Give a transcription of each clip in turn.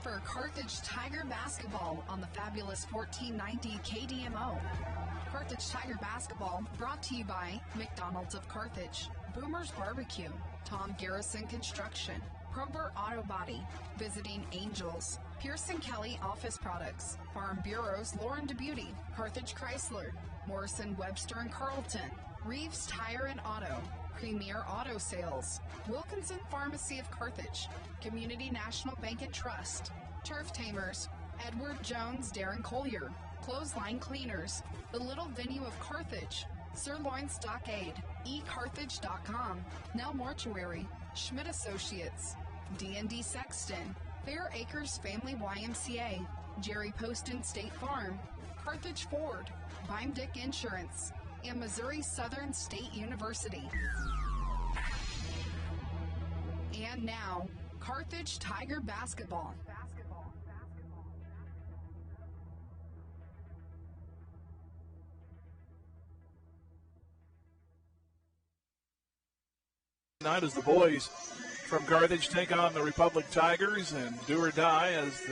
for Carthage Tiger basketball on the fabulous 1490 KDMO. Carthage Tiger basketball brought to you by McDonald's of Carthage, Boomer's Barbecue, Tom Garrison Construction, Probert Auto Body, Visiting Angels, Pearson Kelly Office Products, Farm Bureau's Lauren DeBeauty, Carthage Chrysler, Morrison Webster and Carlton, Reeves Tire and Auto, Premier Auto Sales, Wilkinson Pharmacy of Carthage, Community National Bank and Trust, Turf Tamers, Edward Jones Darren Collier, Clothesline Cleaners, The Little Venue of Carthage, Sirloin Stockade, eCarthage.com, Nell Mortuary, Schmidt Associates, D&D Sexton, Fair Acres Family YMCA, Jerry Poston State Farm, Carthage Ford, Beimdick Insurance, and Missouri Southern State University. And now, Carthage Tiger basketball. Tonight as the boys from Carthage take on the Republic Tigers, and do or die as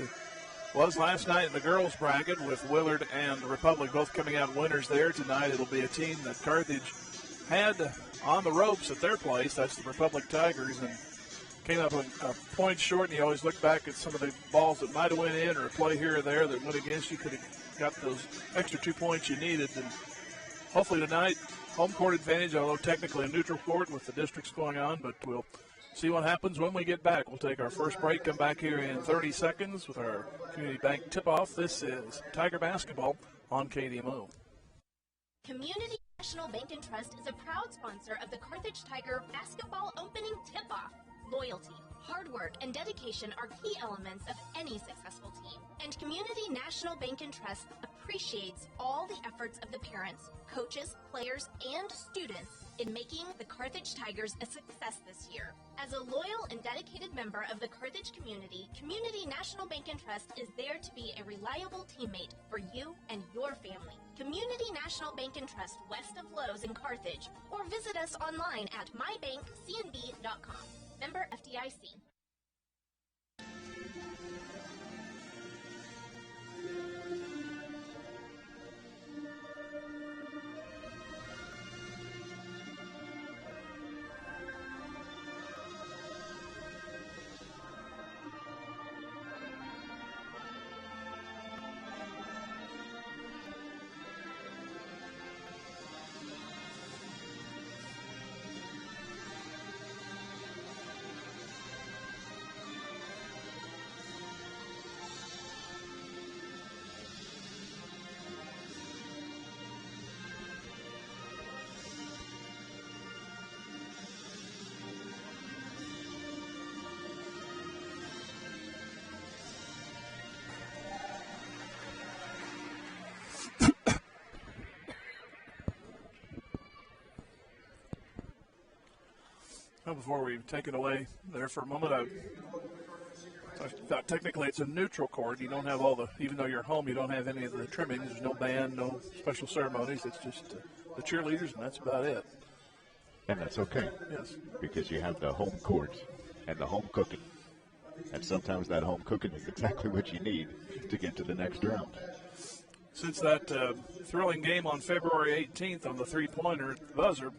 was last night in the girls bracket with Willard and the Republic both coming out winners there. Tonight it'll be a team that Carthage had on the ropes at their place. That's the Republic Tigers, and came up a point short, and you always look back at some of the balls that might have went in or a play here or there that went against you. Could have got those extra 2 points you needed. And hopefully tonight, home court advantage, although technically a neutral court with the districts going on, but we'll see what happens when we get back. We'll take our first break, come back here in 30 seconds with our Community Bank tip-off. This is Tiger Basketball on KDMO. Community National Bank and Trust is a proud sponsor of the Carthage Tiger Basketball Opening Tip-Off. Loyalty, hard work, and dedication are key elements of any successful team. And Community National Bank and Trust appreciates all the efforts of the parents, coaches, players, and students in making the Carthage Tigers a success this year. As a loyal and dedicated member of the Carthage community, Community National Bank and Trust is there to be a reliable teammate for you and your family. Community National Bank and Trust west of Lowe's in Carthage, or visit us online at mybankcnb.com. Member FDIC. Well, before we take it away there for a moment, I thought technically it's a neutral court. You don't have all the, even though you're home, you don't have any of the trimmings. There's no band, no special ceremonies. It's just the cheerleaders, and that's about it. And that's okay. Yes. Because you have the home court and the home cooking. And sometimes that home cooking is exactly what you need to get to the next round. Since that thrilling game on February 18th on the three-pointer buzzer,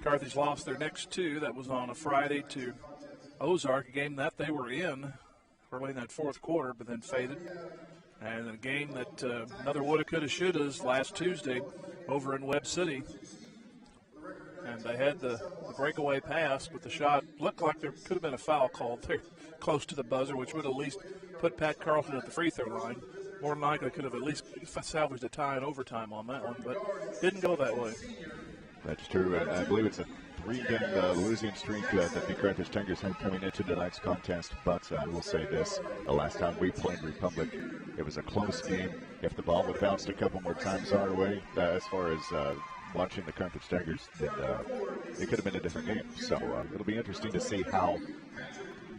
Carthage lost their next two. That was on a Friday to Ozark, a game that they were in early in that fourth quarter, but then faded. And a game that another woulda, coulda, shouldas last Tuesday over in Webb City. And they had the breakaway pass, but the shot looked like there could have been a foul called there close to the buzzer, which would at least put Pat Carlton at the free throw line. More than likely could have at least salvaged a tie in overtime on that one, but didn't go that way. That's true, and I believe it's a three-game losing streak that the Carthage Tigers have coming into tonight's contest. But I will say this, the last time we played Republic, it was a close game. If the ball would have bounced a couple more times our way, as far as watching the Carthage Tigers, then it could have been a different game. So it'll be interesting to see how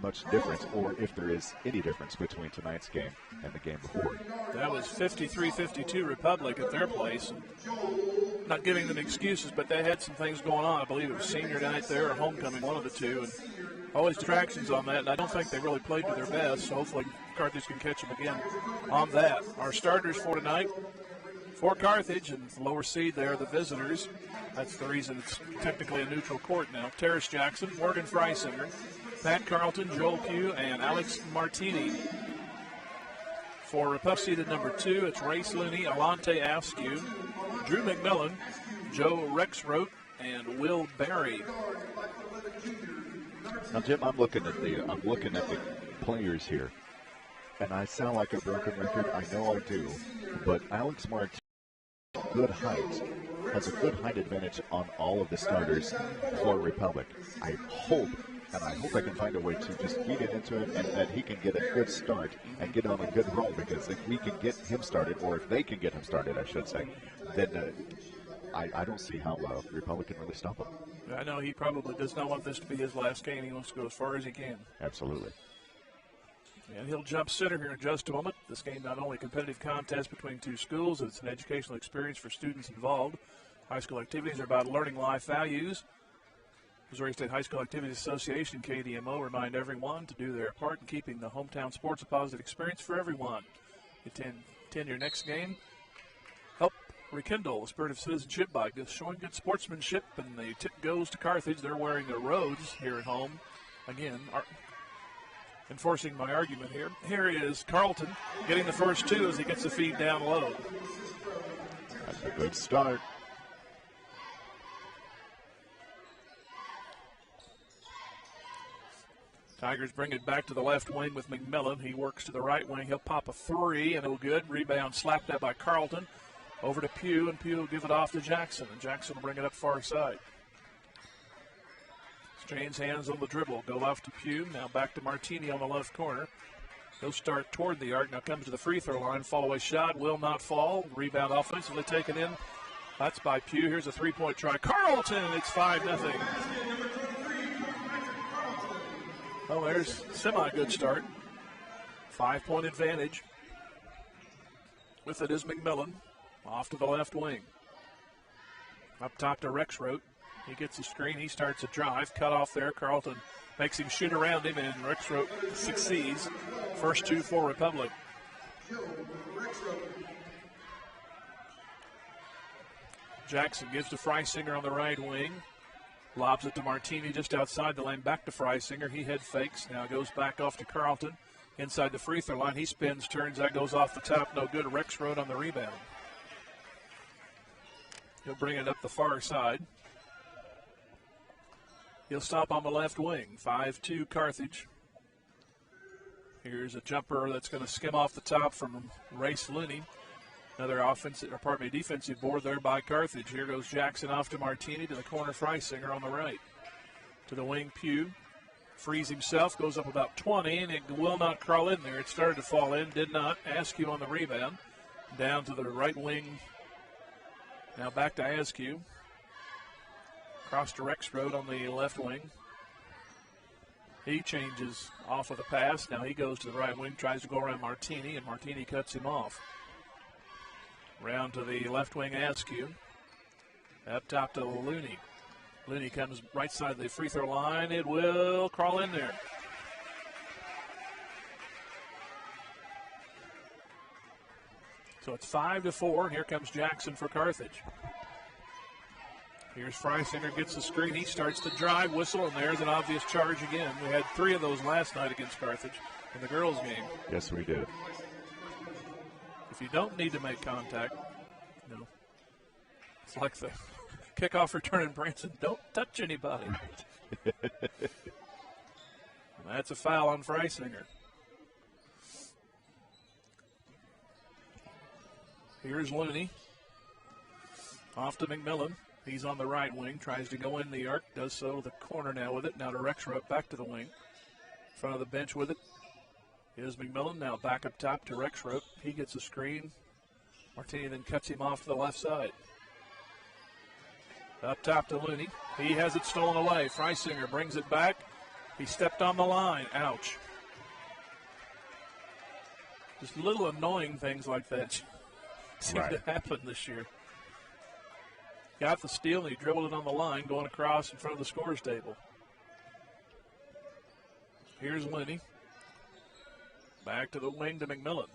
much difference, or if there is any difference between tonight's game and the game before. That was 53-52 Republic at their place. Not giving them excuses, but they had some things going on. I believe it was senior night there or homecoming, one of the two. And always distractions on that, and I don't think they really played to their best. So hopefully Carthage can catch them again on that. Our starters for tonight, for Carthage, and the lower seed there, the visitors. That's the reason it's technically a neutral court now. Terrace Jackson, Morgan Freisinger, Pat Carlton, Joel Pugh, and Alex Martini. For Republic seeded number 2, it's Race Looney, Alante Askew, Drew McMillan, Joe Rexroth, and Will Barry. Now, Jim, I'm looking at the players here, and I sound like a broken record. I know I do, but Alex Martini, good height, has a good height advantage on all of the starters for Republic. I hope I can find a way to just feed it into him and that he can get a good start and get on a good roll, because if we can get him started, or if they can get him started, I should say, then I don't see how Republic can really stop him. I know he probably does not want this to be his last game. He wants to go as far as he can. Absolutely. And he'll jump center here in just a moment. This game not only a competitive contest between two schools, it's an educational experience for students involved. High school activities are about learning life values. Missouri State High School Activities Association, KDMO, remind everyone to do their part in keeping the hometown sports a positive experience for everyone. Attend your next game. Help rekindle the spirit of citizenship by showing good sportsmanship, and the tip goes to Carthage. They're wearing their robes here at home. Again, enforcing my argument here. Here is Carlton getting the first two as he gets the feed down low. That's a good start. Tigers bring it back to the left wing with McMillan. He works to the right wing. He'll pop a three, and it'll good. Rebound slapped out by Carlton. Over to Pugh, and Pugh will give it off to Jackson, and Jackson will bring it up far side. Strange hands on the dribble. Go left to Pugh. Now back to Martini on the left corner. He'll start toward the arc. Now comes to the free throw line. Fall away shot will not fall. Rebound offensively taken in. That's by Pugh. Here's a three-point try. Carlton, it's 5-0. Well, there's a semi-good start. 5-point advantage. With it is McMillan. Off to the left wing. Up top to Rexroth. He gets a screen. He starts a drive. Cut off there. Carlton makes him shoot around him, and Rexroth succeeds. First two for Republic. Jackson gives to Freisinger on the right wing. Lobs it to Martini just outside the lane. Back to Freisinger. He head fakes. Now goes back off to Carlton. Inside the free throw line. He spins, turns. That goes off the top. No good. Rexroth on the rebound. He'll bring it up the far side. He'll stop on the left wing. 5-2 Carthage. Here's a jumper that's going to skim off the top from Race Looney. Another defensive board there by Carthage. Here goes Jackson off to Martini, to the corner Freisinger on the right. To the wing, Pugh. Frees himself, goes up about 20, and it will not crawl in there. It started to fall in, did not. Askew on the rebound. Down to the right wing. Now back to Askew. Cross to Rexroth on the left wing. He changes off of the pass. Now he goes to the right wing, tries to go around Martini, and Martini cuts him off. Round to the left wing, Askew. Up top to Looney. Looney comes right side of the free throw line. It will crawl in there. So it's 5-4, and here comes Jackson for Carthage. Here's Freisinger, gets the screen. He starts to drive, whistle, and there's an obvious charge again. We had 3 of those last night against Carthage in the girls' game. Yes, we did. If you don't need to make contact, it's like the kickoff return in Branson. Don't touch anybody. That's a foul on Freisinger. Here's Looney. Off to McMillan. He's on the right wing, tries to go in the arc, does so the corner now with it. Now to Rexroth, back to the wing. In front of the bench with it is McMillan. Now back up top to Rexroth. He gets a screen. Martini then cuts him off to the left side. Up top to Looney. He has it stolen away. Freisinger brings it back. He stepped on the line. Ouch. Just little annoying things like that seem to happen this year. Got the steal, and he dribbled it on the line, going across in front of the scorer's table. Here's Looney. Back to the wing to McMillan.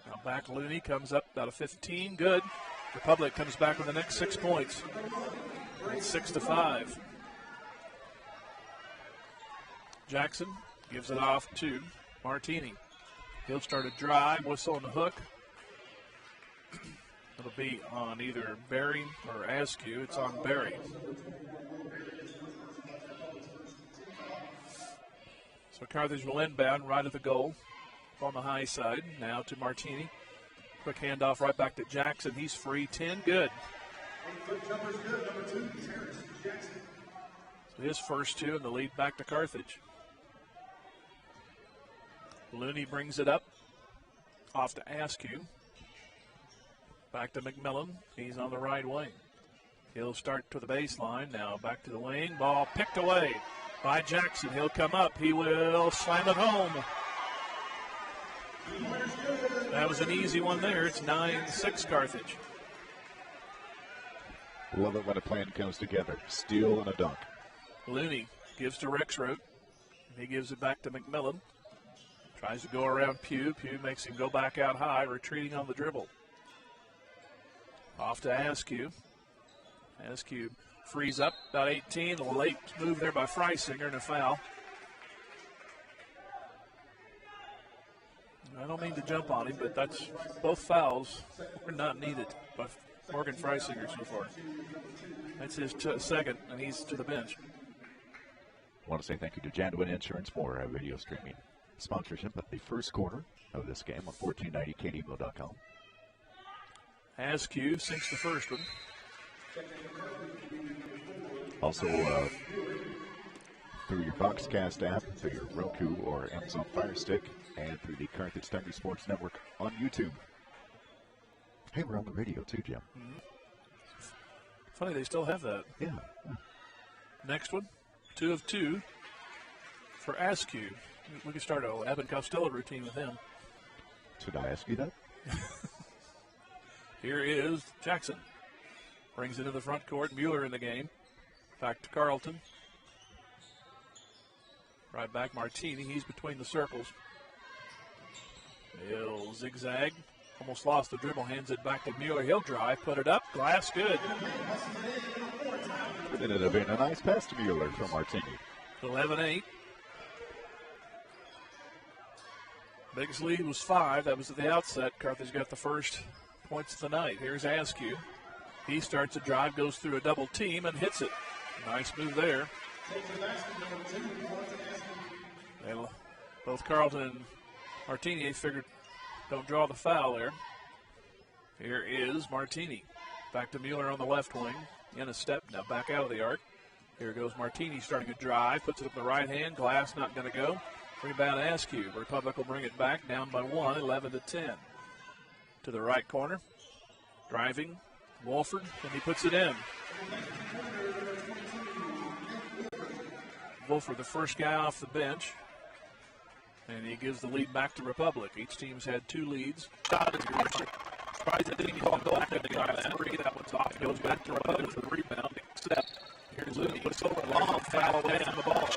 Now back Looney, comes up about a 15. Good. Republic comes back with the next 6 points. It's 6-5. Jackson gives it off to Martini. He'll start a drive, whistle on the hook. It'll be on either Berry or Askew. It's on Berry. So Carthage will inbound right at the goal on the high side. Now to Martini. Quick handoff right back to Jackson. He's free. 10, good. So his first two, and the lead back to Carthage. Looney brings it up. Off to Askew. Back to McMillan. He's on the right wing. He'll start to the baseline. Now back to the wing. Ball picked away by Jackson. He'll come up. He will slam it home. That was an easy one there. It's 9-6 Carthage. Love it when a plan comes together. Steal and a dunk. Looney gives to Rexroth. He gives it back to McMillan. Tries to go around Pugh. Pugh makes him go back out high, retreating on the dribble. Off to Askew. Askew frees up, about 18. A late move there by Freisinger and a foul. I don't mean to jump on him, but that's both fouls were not needed by Morgan Freisinger so far. That's his second, and he's to the bench. I want to say thank you to Jadwin Insurance for video streaming sponsorship of the first quarter of this game on 1490kdmo.com. Askew sinks the first one. Also, through your Foxcast app, through your Roku or Amazon Fire Stick, and through the Carthage Tiger Sports Network on YouTube. Hey, we're on the radio too, Jim. Mm-hmm. Funny, they still have that. Yeah. Next one, 2 of 2 for Askew. We can start an Abbott Costello routine with him. Should I ask you that? Here is Jackson. Brings it to the front court. Mueller in the game. Back to Carlton. Right back Martini. He's between the circles. He'll zigzag. Almost lost the dribble. Hands it back to Mueller. He'll drive. Put it up. Glass good. It would have been a nice pass to Mueller from Martini. 11-8. Biggest lead was 5. That was at the outset. Carthage got the first points of the night. Here's Askew. He starts a drive, goes through a double team, and hits it. Nice move there. Both Carlton and Martini figured don't draw the foul there. Here is Martini. Back to Mueller on the left wing. In a step, now back out of the arc. Here goes Martini starting a drive. Puts it up the right hand. Glass not going to go. Rebound Askew. Republic will bring it back down by 1, 11-10. To the right corner. Driving. Wolford, and he puts it in. Wolford, the first guy off the bench. And he gives the lead back to Republic. Each team's had 2 leads. Shot is surprised that didn't call go after the guy. That one's off. Goes back to Republic for the rebound. Step. Here's Looney. Puts over a long foul away on the ball.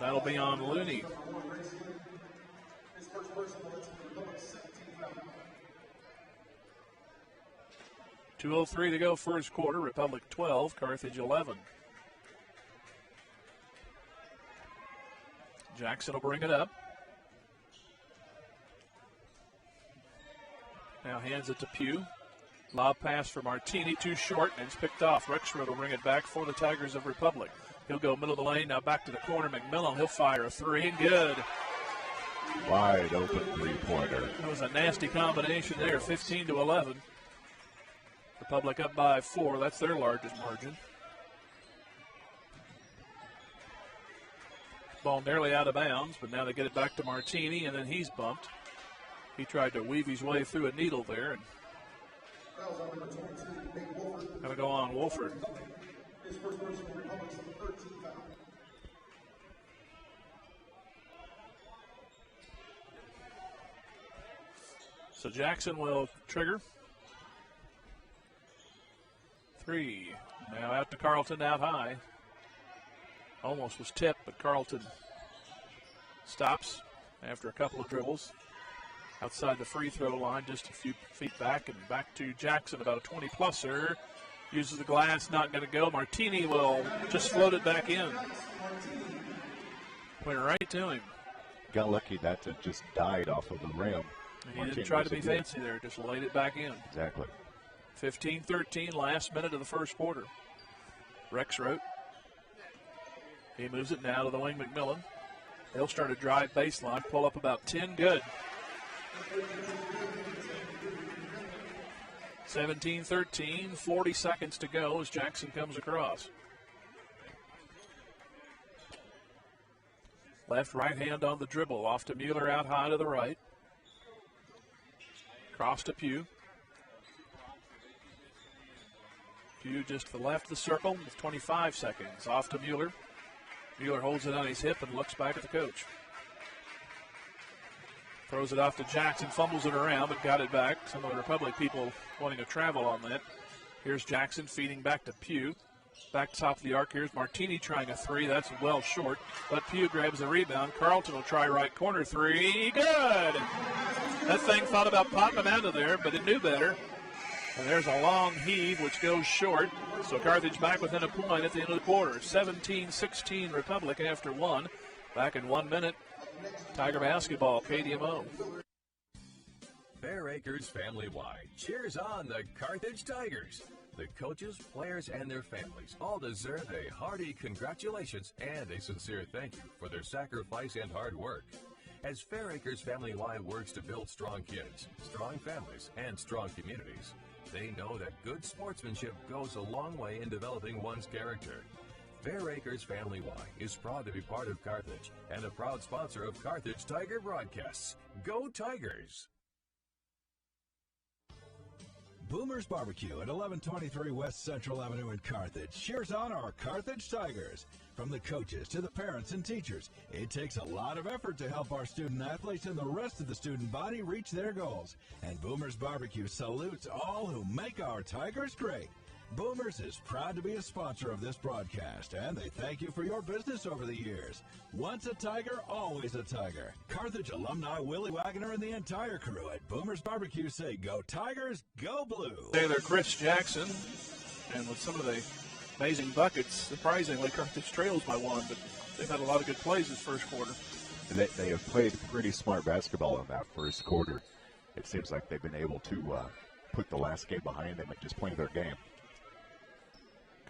That'll be on Looney. .203 to go first quarter. Republic 12, Carthage 11. Jackson will bring it up. Now hands it to Pugh. Lob pass for Martini, too short, and it's picked off. Rexroth will bring it back for the Tigers of Republic. He'll go middle of the lane, now back to the corner. McMillan, he'll fire a 3, and good. Wide open three-pointer. That was a nasty combination there, 15-11. Republic up by 4. That's their largest margin. Ball nearly out of bounds, but now they get it back to Martini, and then he's bumped. He tried to weave his way through a needle there. And Going to go on Wolford. So Jackson will trigger. 3. Now out to Carlton, out high. Almost was tipped, but Carlton stops after a couple of dribbles. Outside the free throw line, just a few feet back, and back to Jackson, about a 20-pluser. Uses the glass, not going to go. Martini will just float it back in. Went right to him. Got lucky that it just died off of the rim. And he didn't try to be fancy there, just laid it back in. Exactly. 15-13, last minute of the first quarter. Rexroth. He moves it now to the wing, McMillan. They'll start a drive baseline, pull up about 10, good. 17-13, 40 seconds to go as Jackson comes across. Left, right hand on the dribble, off to Mueller, out high to the right. Cross to Pugh. Pugh just to the left of the circle with 25 seconds. Off to Mueller. Mueller holds it on his hip and looks back at the coach. Throws it off to Jackson, fumbles it around, but got it back. Some of the Republic people wanting to travel on that. Here's Jackson feeding back to Pugh. Back top of the arc, here's Martini trying a 3. That's well short, but Pugh grabs the rebound. Carlton will try right corner 3. Good! That thing thought about popping out of there, but it knew better. And there's a long heave, which goes short. So Carthage back within a point at the end of the quarter. 17-16 Republic after 1. Back in 1 minute. Tiger basketball, KDMO. Bear Acres family-wide cheers on the Carthage Tigers. The coaches, players, and their families all deserve a hearty congratulations and a sincere thank you for their sacrifice and hard work. As Fair Acres Family-Wide works to build strong kids, strong families, and strong communities, they know that good sportsmanship goes a long way in developing one's character. Fair Acres Family-Wide is proud to be part of Carthage and a proud sponsor of Carthage Tiger broadcasts. Go Tigers! Boomer's Barbecue at 1123 West Central Avenue in Carthage cheers on our Carthage Tigers. From the coaches to the parents and teachers, it takes a lot of effort to help our student athletes and the rest of the student body reach their goals. And Boomer's Barbecue salutes all who make our Tigers great. Boomers is proud to be a sponsor of this broadcast, and they thank you for your business over the years. Once a Tiger, always a Tiger. Carthage alumni Willie Wagner and the entire crew at Boomer's Barbecue say, go Tigers, go Blue. Taylor Chris Jackson, and with some of the amazing buckets, surprisingly, Carthage trails by 1, but they've had a lot of good plays this first quarter. They have played pretty smart basketball in that first quarter. It seems like they've been able to put the last game behind them and just play their game.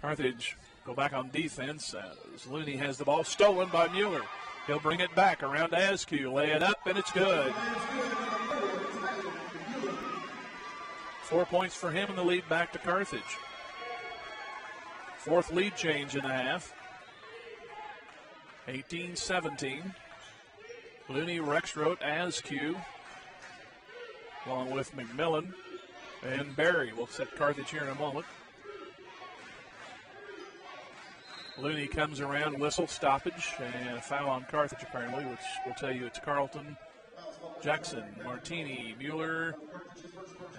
Carthage go back on defense as Looney has the ball stolen by Mueller. He'll bring it back around to Askew, lay it up, and it's good. 4 points for him and the lead back to Carthage. Fourth lead change in the half. 18-17. Looney, Rexroth, Askew, along with McMillan and Barry. We'll set Carthage here in a moment. Looney comes around, whistle, stoppage, and a foul on Carthage apparently, which will tell you it's Carlton, Jackson, Martini, Mueller,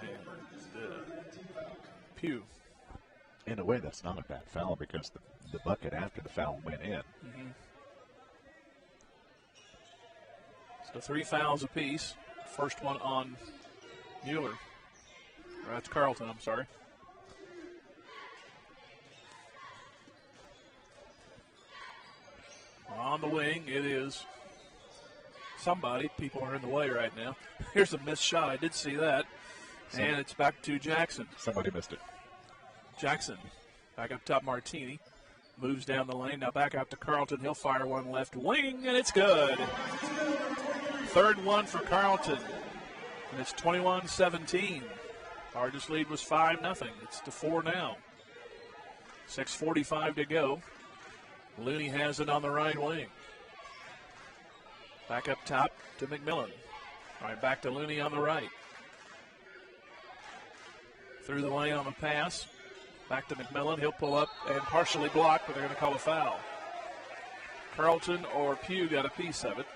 and Pugh. In a way, that's not a bad foul because the bucket after the foul went in. Mm-hmm. So 3 fouls apiece. First one on Mueller. Or that's Carlton, I'm sorry. On the wing, it is somebody. People are in the way right now. Here's a missed shot. I did see that. And it's back to Jackson. Somebody missed it. Jackson, back up top, Martini. Moves down the lane. Now back out to Carlton. He'll fire one left wing, and it's good. Third one for Carlton. And it's 21-17. Largest lead was 5-0. It's to 4 now. 6:45 to go. Looney has it on the right wing. Back up top to McMillan. All right, back to Looney on the right. Through the lane on the pass. Back to McMillan. He'll pull up and partially block, but they're going to call a foul. Carlton or Pugh got a piece of it.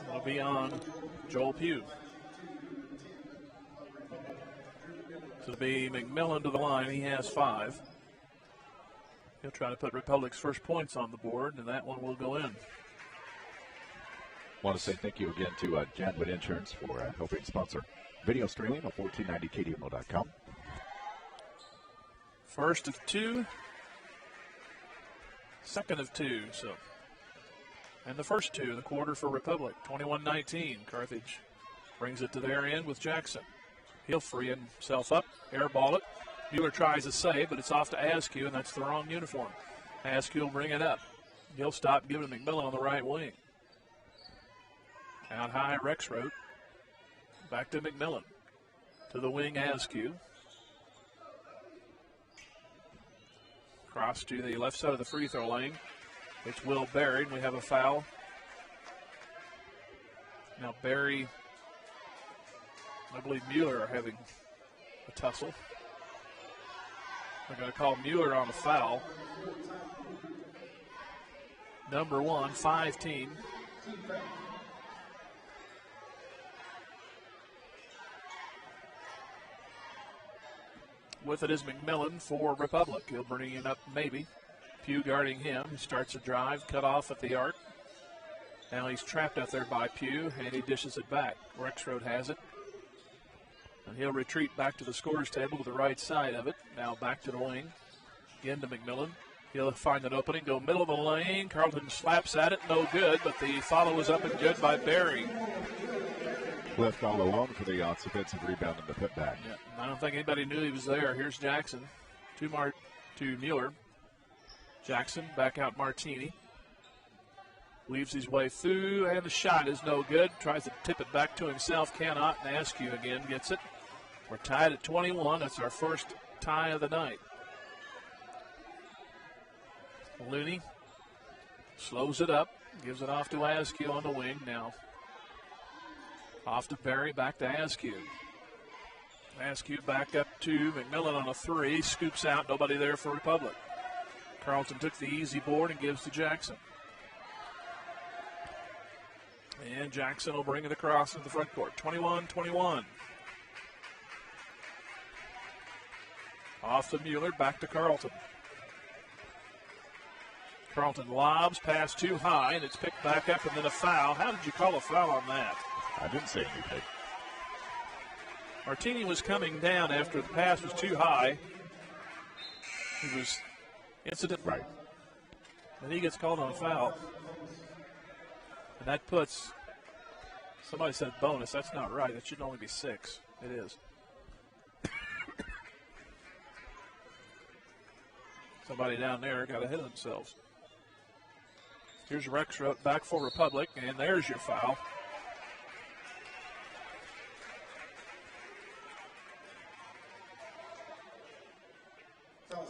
It'll be on Joel Pugh. So it'll be McMillan to the line. He has 5. He'll try to put Republic's first points on the board, and that one will go in. Want to say thank you again to Janwood Insurance for helping sponsor video streaming on 1490kdmo.com. First of 2. Second of 2. So, and the first 2 in the quarter for Republic. 21-19. Carthage brings it to their end with Jackson. He'll free himself up, airball it. Mueller tries a save, but it's off to Askew, and that's the wrong uniform. Askew will bring it up. He'll stop, giving it McMillan on the right wing. Out high, Rexroth. Back to McMillan. To the wing, Askew. Cross to the left side of the free throw lane. It's Will Berry, and we have a foul. Now Berry, I believe Mueller are having a tussle. They're going to call Mueller on a foul. Number 1, 5-team. With it is McMillan for Republic. He'll bring it up maybe. Pugh guarding him. He starts a drive, cut off at the arc. Now he's trapped out there by Pugh, and he dishes it back. Rexroth has it. And he'll retreat back to the scorer's table to the right side of it. Now back to the wing. Again to McMillan. He'll find an opening, go middle of the lane. Carlton slaps at it, no good, but the follow is up and good by Berry. Left all alone for the offensive rebound in the putback. Yeah, I don't think anybody knew he was there. Here's Jackson to Mueller. Jackson back out Martini. Weaves his way through, and the shot is no good. Tries to tip it back to himself, cannot, and Askew again gets it. We're tied at 21. That's our first tie of the night. Looney slows it up, gives it off to Askew on the wing now. Off to Berry, back to Askew. Askew back up to McMillan on a 3, scoops out, nobody there for Republic. Carlton took the easy board and gives to Jackson. And Jackson will bring it across to the front court. 21-21. Off to Mueller, back to Carlton. Carlton lobs, pass too high, and it's picked back up, and then a foul. How did you call a foul on that? I didn't say anything. Martini was coming down after the pass was too high. He was incident. Right. And he gets called on a foul. And that puts, somebody said bonus. That's not right. That should only be 6. It is. Somebody down there got ahead of themselves. Here's Rexroth back for Republic, and there's your foul.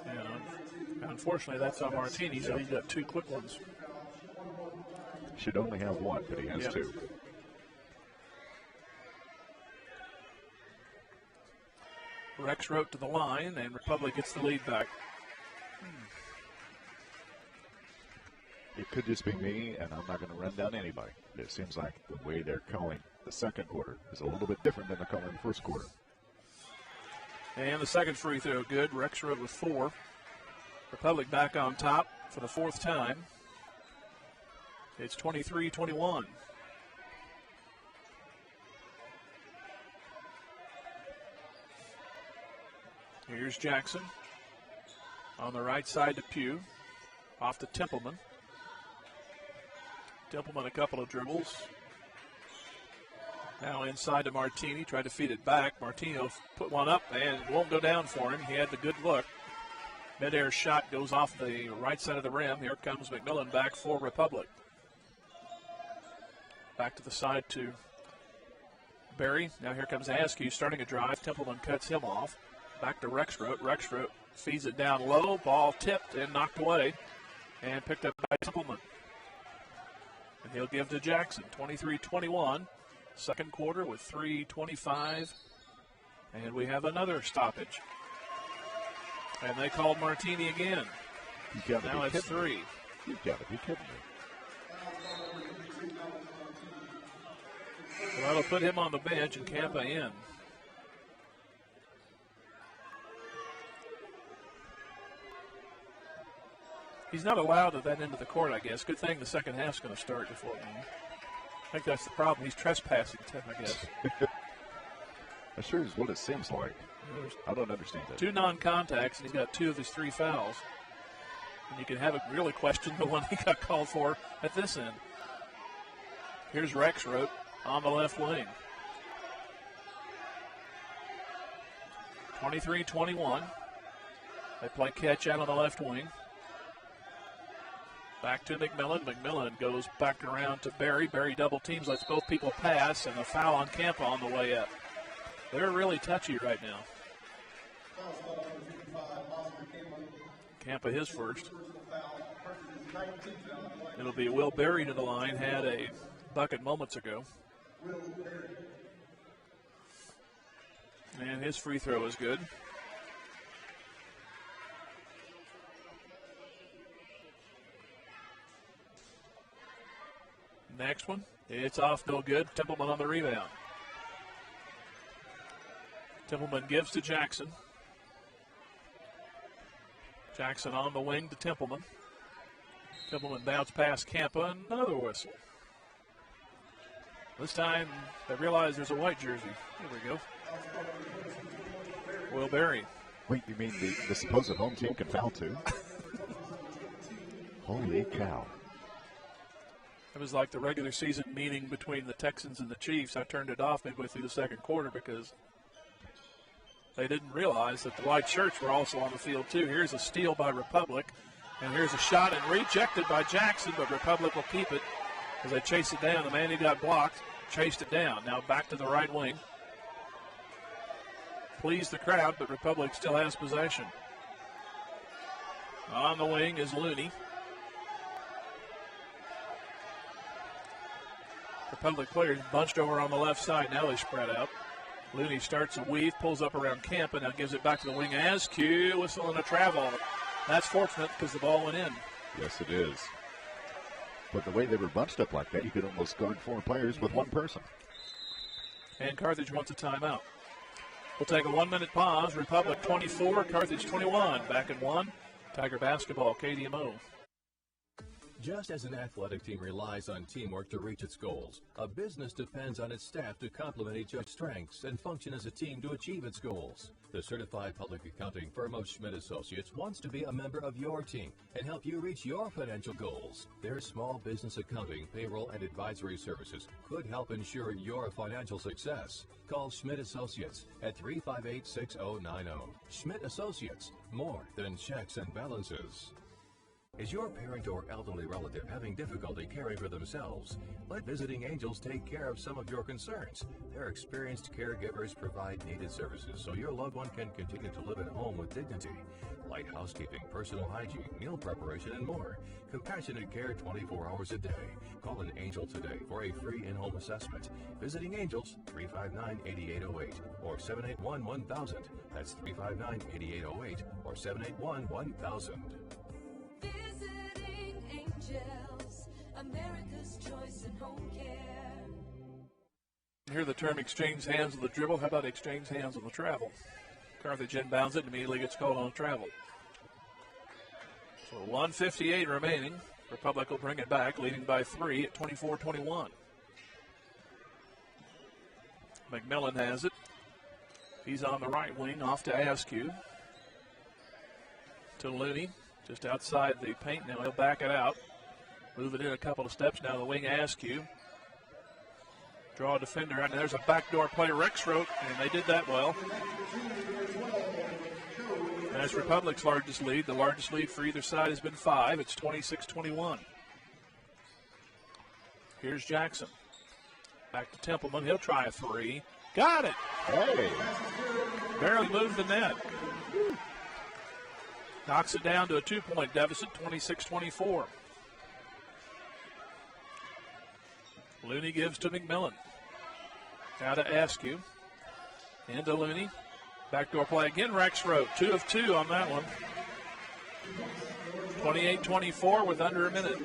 And unfortunately, that's on Martini, so he's got 2 quick ones. Should only have 1, but he has 2. Rexroth to the line, and Republic gets the lead back. It could just be me, and I'm not going to run down anybody. It seems like the way they're calling the second quarter is a little bit different than they're calling the first quarter. And the second free throw good. Rexroth with 4. Republic back on top for the 4th time. It's 23-21. Here's Jackson. On the right side to Pugh. Off to Templeman. Templeman a couple of dribbles. Now inside to Martini. Tried to feed it back. Martini will put one up and it won't go down for him. He had the good look. Mid-air shot goes off the right side of the rim. Here comes McMillan back for Republic. Back to the side to Berry. Now here comes Askew starting a drive. Templeman cuts him off. Back to Rexroth. Rexroth feeds it down low. Ball tipped and knocked away. And picked up by Templeman. And he'll give to Jackson. 23-21. Second quarter with 3:25 And we have another stoppage. And they called Martini again. Now it's 3. You've got to be kidding me. So that'll put him on the bench and Campa in. He's not allowed at that end of the court, I guess. Good thing the second half's going to start before then. I think that's the problem. He's trespassing, I guess. That sure is what it seems like. I don't understand that. 2 non-contacts, and he's got 2 of his 3 fouls. And you can have it really question the one he got called for at this end. Here's Rexroth on the left wing. 23-21. They play catch out on the left wing. Back to McMillan. McMillan goes back around to Barry. Barry double teams, lets both people pass, and a foul on Campa on the way up. They're really touchy right now. Campa his first. It'll be Will Berry to the line. Had a bucket moments ago. And his free throw is good. Next one, it's off, no good. Templeman on the rebound. Templeman gives to Jackson. Jackson on the wing to Templeman. Templeman bounce past Campa, another whistle. This time, they realize there's a white jersey. Here we go. Will Berry. Wait, you mean the supposed home team can foul too? Holy cow. It was like the regular season meeting between the Texans and the Chiefs. I turned it off midway through the second quarter because they didn't realize that the white shirts were also on the field too. Here's a steal by Republic, and here's a shot and rejected by Jackson, but Republic will keep it as they chase it down. The man who got blocked chased it down. Now back to the right wing. Pleased the crowd, but Republic still has possession. On the wing is Looney. Republic players bunched over on the left side. Now they spread out. Looney starts a weave, pulls up around Campa, now gives it back to the wing. Askew, whistle and a travel. That's fortunate because the ball went in. Yes, it is. But the way they were bunched up like that, you could almost guard 4 players with 1 person. And Carthage wants a timeout. We'll take a 1-minute pause. Republic 24, Carthage 21. Back in 1. Tiger basketball, KDMO. Just as an athletic team relies on teamwork to reach its goals, a business depends on its staff to complement each other's strengths and function as a team to achieve its goals. The certified public accounting firm of Schmidt Associates wants to be a member of your team and help you reach your financial goals. Their small business accounting, payroll, and advisory services could help ensure your financial success. Call Schmidt Associates at 358-6090. Schmidt Associates, more than checks and balances. Is your parent or elderly relative having difficulty caring for themselves? Let Visiting Angels take care of some of your concerns. Their experienced caregivers provide needed services so your loved one can continue to live at home with dignity. Light housekeeping, personal hygiene, meal preparation, and more. Compassionate care 24 hours a day. Call an Angel today for a free in-home assessment. Visiting Angels, 359-8808 or 781-1000. That's 359-8808 or 781-1000. Visiting Angels, America's choice in home care. Hear the term exchange hands on the dribble. How about exchange hands on the travel? Carthage inbounds it and immediately gets called on travel. So 1:58 remaining. Republic will bring it back, leading by 3 at 24-21. McMillan has it. He's on the right wing, off to Askew. To Looney. Just outside the paint now. He'll back it out. Move it in a couple of steps. Now the wing Askew. Draw a defender. And there's a backdoor play. Rexroth, and they did that well. That's Republic's largest lead. The largest lead for either side has been 5. It's 26-21. Here's Jackson. Back to Templeman. He'll try a 3. Got it. Hey. Barely moved the net. Knocks it down to a 2-point deficit, 26-24. Looney gives to McMillan. Now to Askew. Into Looney. Backdoor play again, Rexroth, 2 of 2 on that one. 28-24 with under a minute.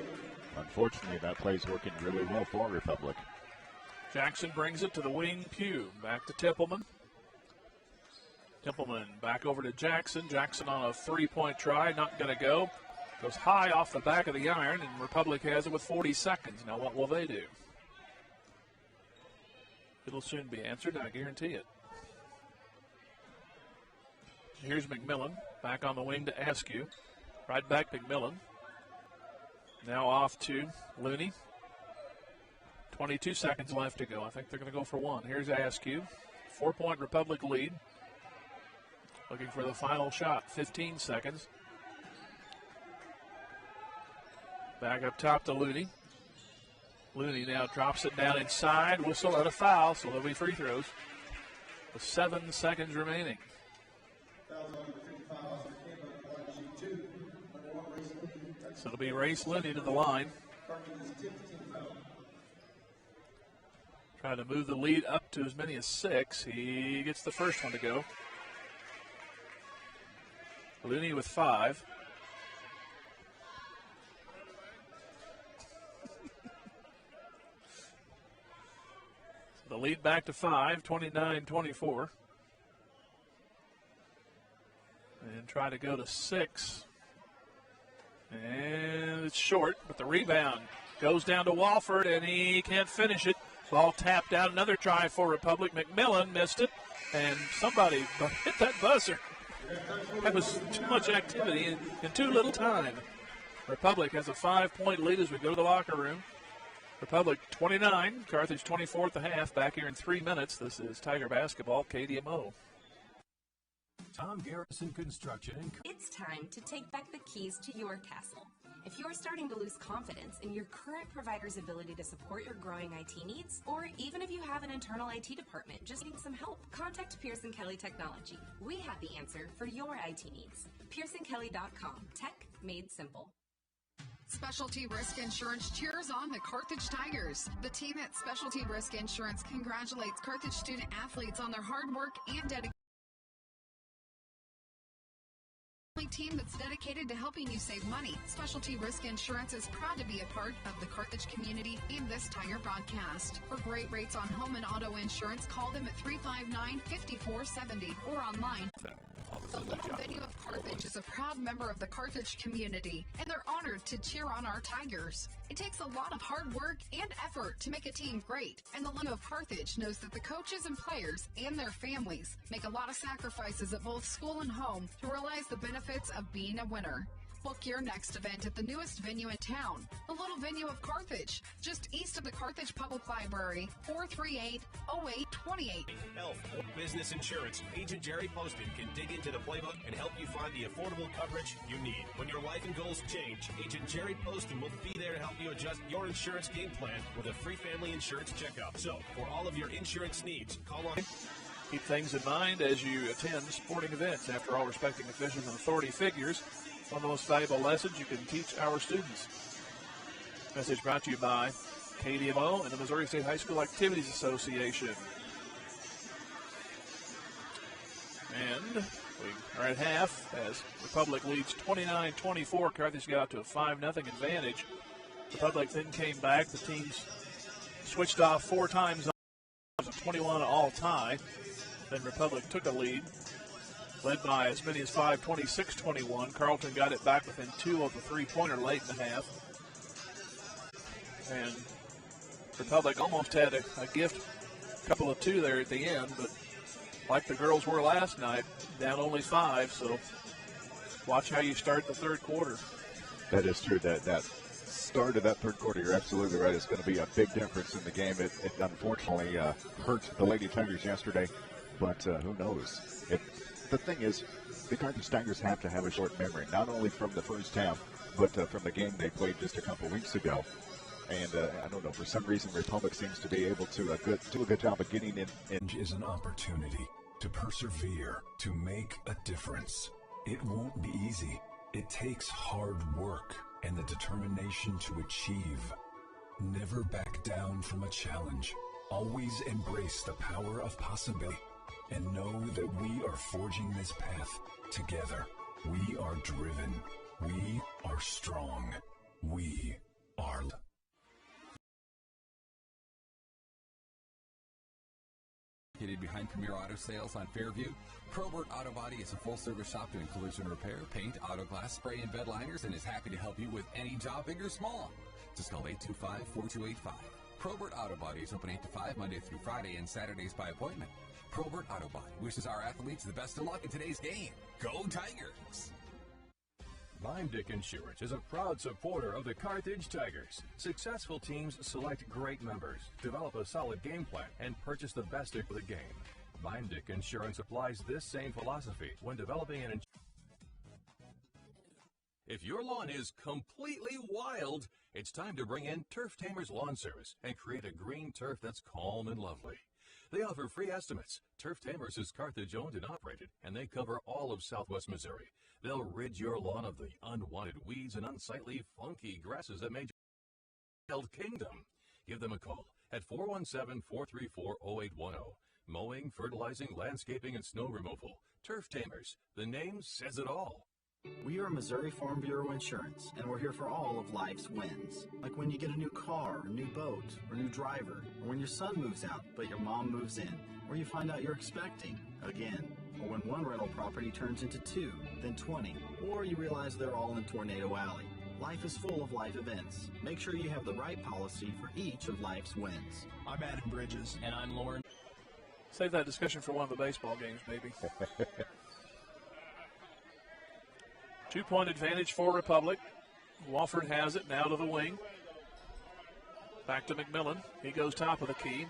Unfortunately, that play's working really well for Republic. Jackson brings it to the wing, Pugh. Back to Tippelman. Tippelman back over to Jackson. Jackson on a three-point try, not going to go. Goes high off the back of the iron, and Republic has it with 40 seconds. Now what will they do? It'll soon be answered, I guarantee it. Here's McMillan, back on the wing to Askew. Right back McMillan. Now off to Looney. 22 seconds left to go. I think they're going to go for one. Here's Askew. 4-point Republic lead. Looking for the final shot. 15 seconds. Back up top to Looney. Looney now drops it down inside. Whistle and a foul, so there'll be free throws. With 7 seconds remaining. So it'll be Race Looney to the line. Trying to move the lead up to as many as 6. He gets the first one to go. Looney with 5. The lead back to 5, 29-24. And try to go to 6. And it's short, but the rebound goes down to Walford, and he can't finish it. Ball tapped out. Another try for Republic. McMillan missed it, and somebody hit that buzzer. That was too much activity in too little time. Republic has a 5-point lead as we go to the locker room. Republic 29, Carthage 24 at the half. Back here in 3 minutes. This is Tiger Basketball, KDMO. Tom Garrison Construction. It's time to take back the keys to your castle. If you're starting to lose confidence in your current provider's ability to support your growing IT needs, or even if you have an internal IT department just needing some help, contact Pearson Kelly Technology. We have the answer for your IT needs. PearsonKelly.com. Tech made simple. Specialty Risk Insurance cheers on the Carthage Tigers. The team at Specialty Risk Insurance congratulates Carthage student athletes on their hard work and dedication. Team that's dedicated to helping you save money. Specialty Risk Insurance is proud to be a part of the Carthage community and this Tiger broadcast. For great rates on home and auto insurance, call them at 359-5470 or online. The local venue of Carthage is a proud member of the Carthage community, and they're honored to cheer on our Tigers. It takes a lot of hard work and effort to make a team great, and the venue of Carthage knows that the coaches and players and their families make a lot of sacrifices at both school and home to realize the benefits of being a winner. Book your next event at the newest venue in town, the little venue of Carthage, just east of the Carthage Public Library, 438-0828. Health or business insurance, Agent Jerry Poston can dig into the playbook and help you find the affordable coverage you need. When your life and goals change, Agent Jerry Poston will be there to help you adjust your insurance game plan with a free family insurance checkup. So, for all of your insurance needs, call on... Keep things in mind as you attend sporting events. After all, respecting officials and authority figures, one of the most valuable lessons you can teach our students. Message brought to you by KDMO and the Missouri State High School Activities Association. And we are at half as Republic leads 29-24. Carthage got out to a 5-0 advantage. Republic then came back. The teams switched off 4 times. 21 all tie. Then Republic took a lead, led by as many as 5, 26-21. Carlton got it back within 2 of the 3-pointer late in the half. And Republic almost had a gift, couple of 2 there at the end, but like the girls were last night, down only 5, so watch how you start the third quarter. That is true. That start of that third quarter, you're absolutely right. It's going to be a big difference in the game. It unfortunately hurt the Lady Tigers yesterday, but who knows? The thing is, the Carthage Tigers have to have a short memory, not only from the first half, but from the game they played just a couple weeks ago. And I don't know, for some reason, Republic seems to be able to do a good job of getting in. Is an opportunity to persevere, to make a difference. It won't be easy. It takes hard work and the determination to achieve. Never back down from a challenge. Always embrace the power of possibility. and know that we are forging this path together. We are driven. We are strong. We are... Behind Premier Auto Sales on Fairview, Probert Auto Body is a full-service shop doing collision repair, paint, auto glass, spray, and bed liners, and is happy to help you with any job, big or small. Just call 825-4285. Probert Auto Body is open 8 to 5 Monday through Friday and Saturdays by appointment. Probert Auto Body wishes our athletes the best of luck in today's game. Go Tigers! Dick Insurance is a proud supporter of the Carthage Tigers. Successful teams select great members, develop a solid game plan, and purchase the best for the game. Dick Insurance applies this same philosophy when developing an insurance. If your lawn is completely wild, it's time to bring in Turf Tamers Lawn Service and create a green turf that's calm and lovely. They offer free estimates. Turf Tamers is Carthage owned and operated, and they cover all of southwest Missouri. They'll rid your lawn of the unwanted weeds and unsightly, funky grasses that made your wild kingdom. Give them a call at 417-434-0810. Mowing, fertilizing, landscaping, and snow removal. Turf Tamers. The name says it all. We are Missouri Farm Bureau Insurance, and we're here for all of life's wins. Like when you get a new car, a new boat, or new driver, or when your son moves out, but your mom moves in, or you find out you're expecting again, or when one rental property turns into 2, then 20, or you realize they're all in Tornado Alley. Life is full of life events. Make sure you have the right policy for each of life's wins. I'm Adam Bridges. And I'm Lauren. Save that discussion for one of the baseball games, maybe. 2-point advantage for Republic. Wofford has it now to the wing. Back to McMillan. He goes top of the key.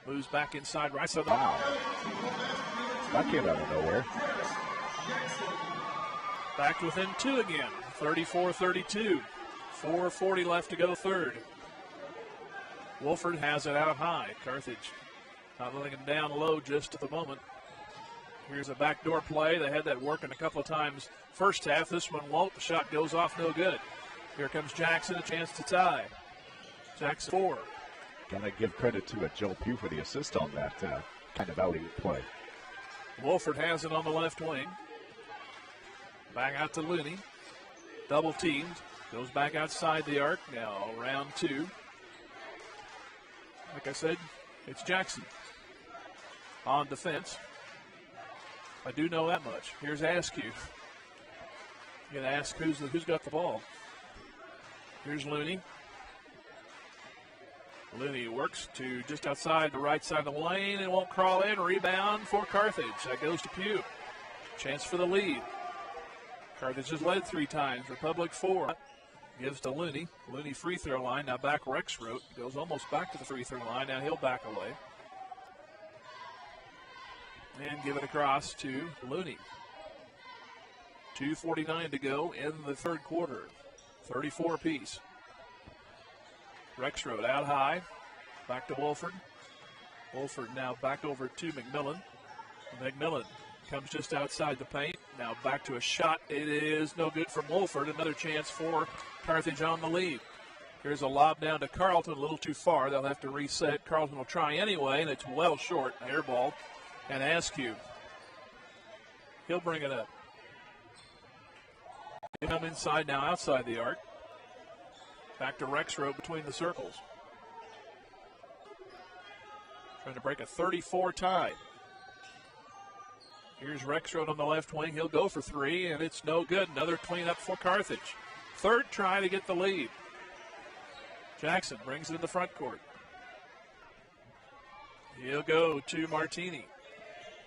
Moves back inside right side. Wow. That came out of nowhere. Back within 2 again. 34-32. 4:40 left to go third. Wofford has it out high. Carthage not letting him down low just at the moment. Here's a backdoor play. They had that working a couple of times first half. This one won't. The shot goes off no good. Here comes Jackson, a chance to tie. Jackson 4. Gotta give credit to Joe Pugh for the assist on that kind of alley play. Wofford has it on the left wing. Back out to Looney. Double teamed. Goes back outside the arc. Now round 2. Like I said, it's Jackson on defense. I do know that much. Here's Askew. You're going to ask who's got the ball. Here's Looney. Looney works to just outside the right side of the lane and won't crawl in. Rebound for Carthage. That goes to Pugh. Chance for the lead. Carthage has led 3 times. Republic 4. Gives to Looney. Looney free throw line. Now back Rexroth. Goes almost back to the free throw line. Now he'll back away. And give it across to Looney. 2:49 to go in the third quarter. 34 apiece. Rexroth out high. Back to Wolford. Wolford now back over to McMillan. McMillan comes just outside the paint. Now back to a shot. It is no good from Wolford. Another chance for Carthage on the lead. Here's a lob down to Carlton. A little too far. They'll have to reset. Carlton will try anyway, and it's well short. Air ball. And Askew. He'll bring it up. He'll come inside now outside the arc. Back to Rexroth between the circles. Trying to break a 34 tie. Here's Rexroth on the left wing. He'll go for 3, and it's no good. Another cleanup for Carthage. Third try to get the lead. Jackson brings it in the front court. He'll go to Martini.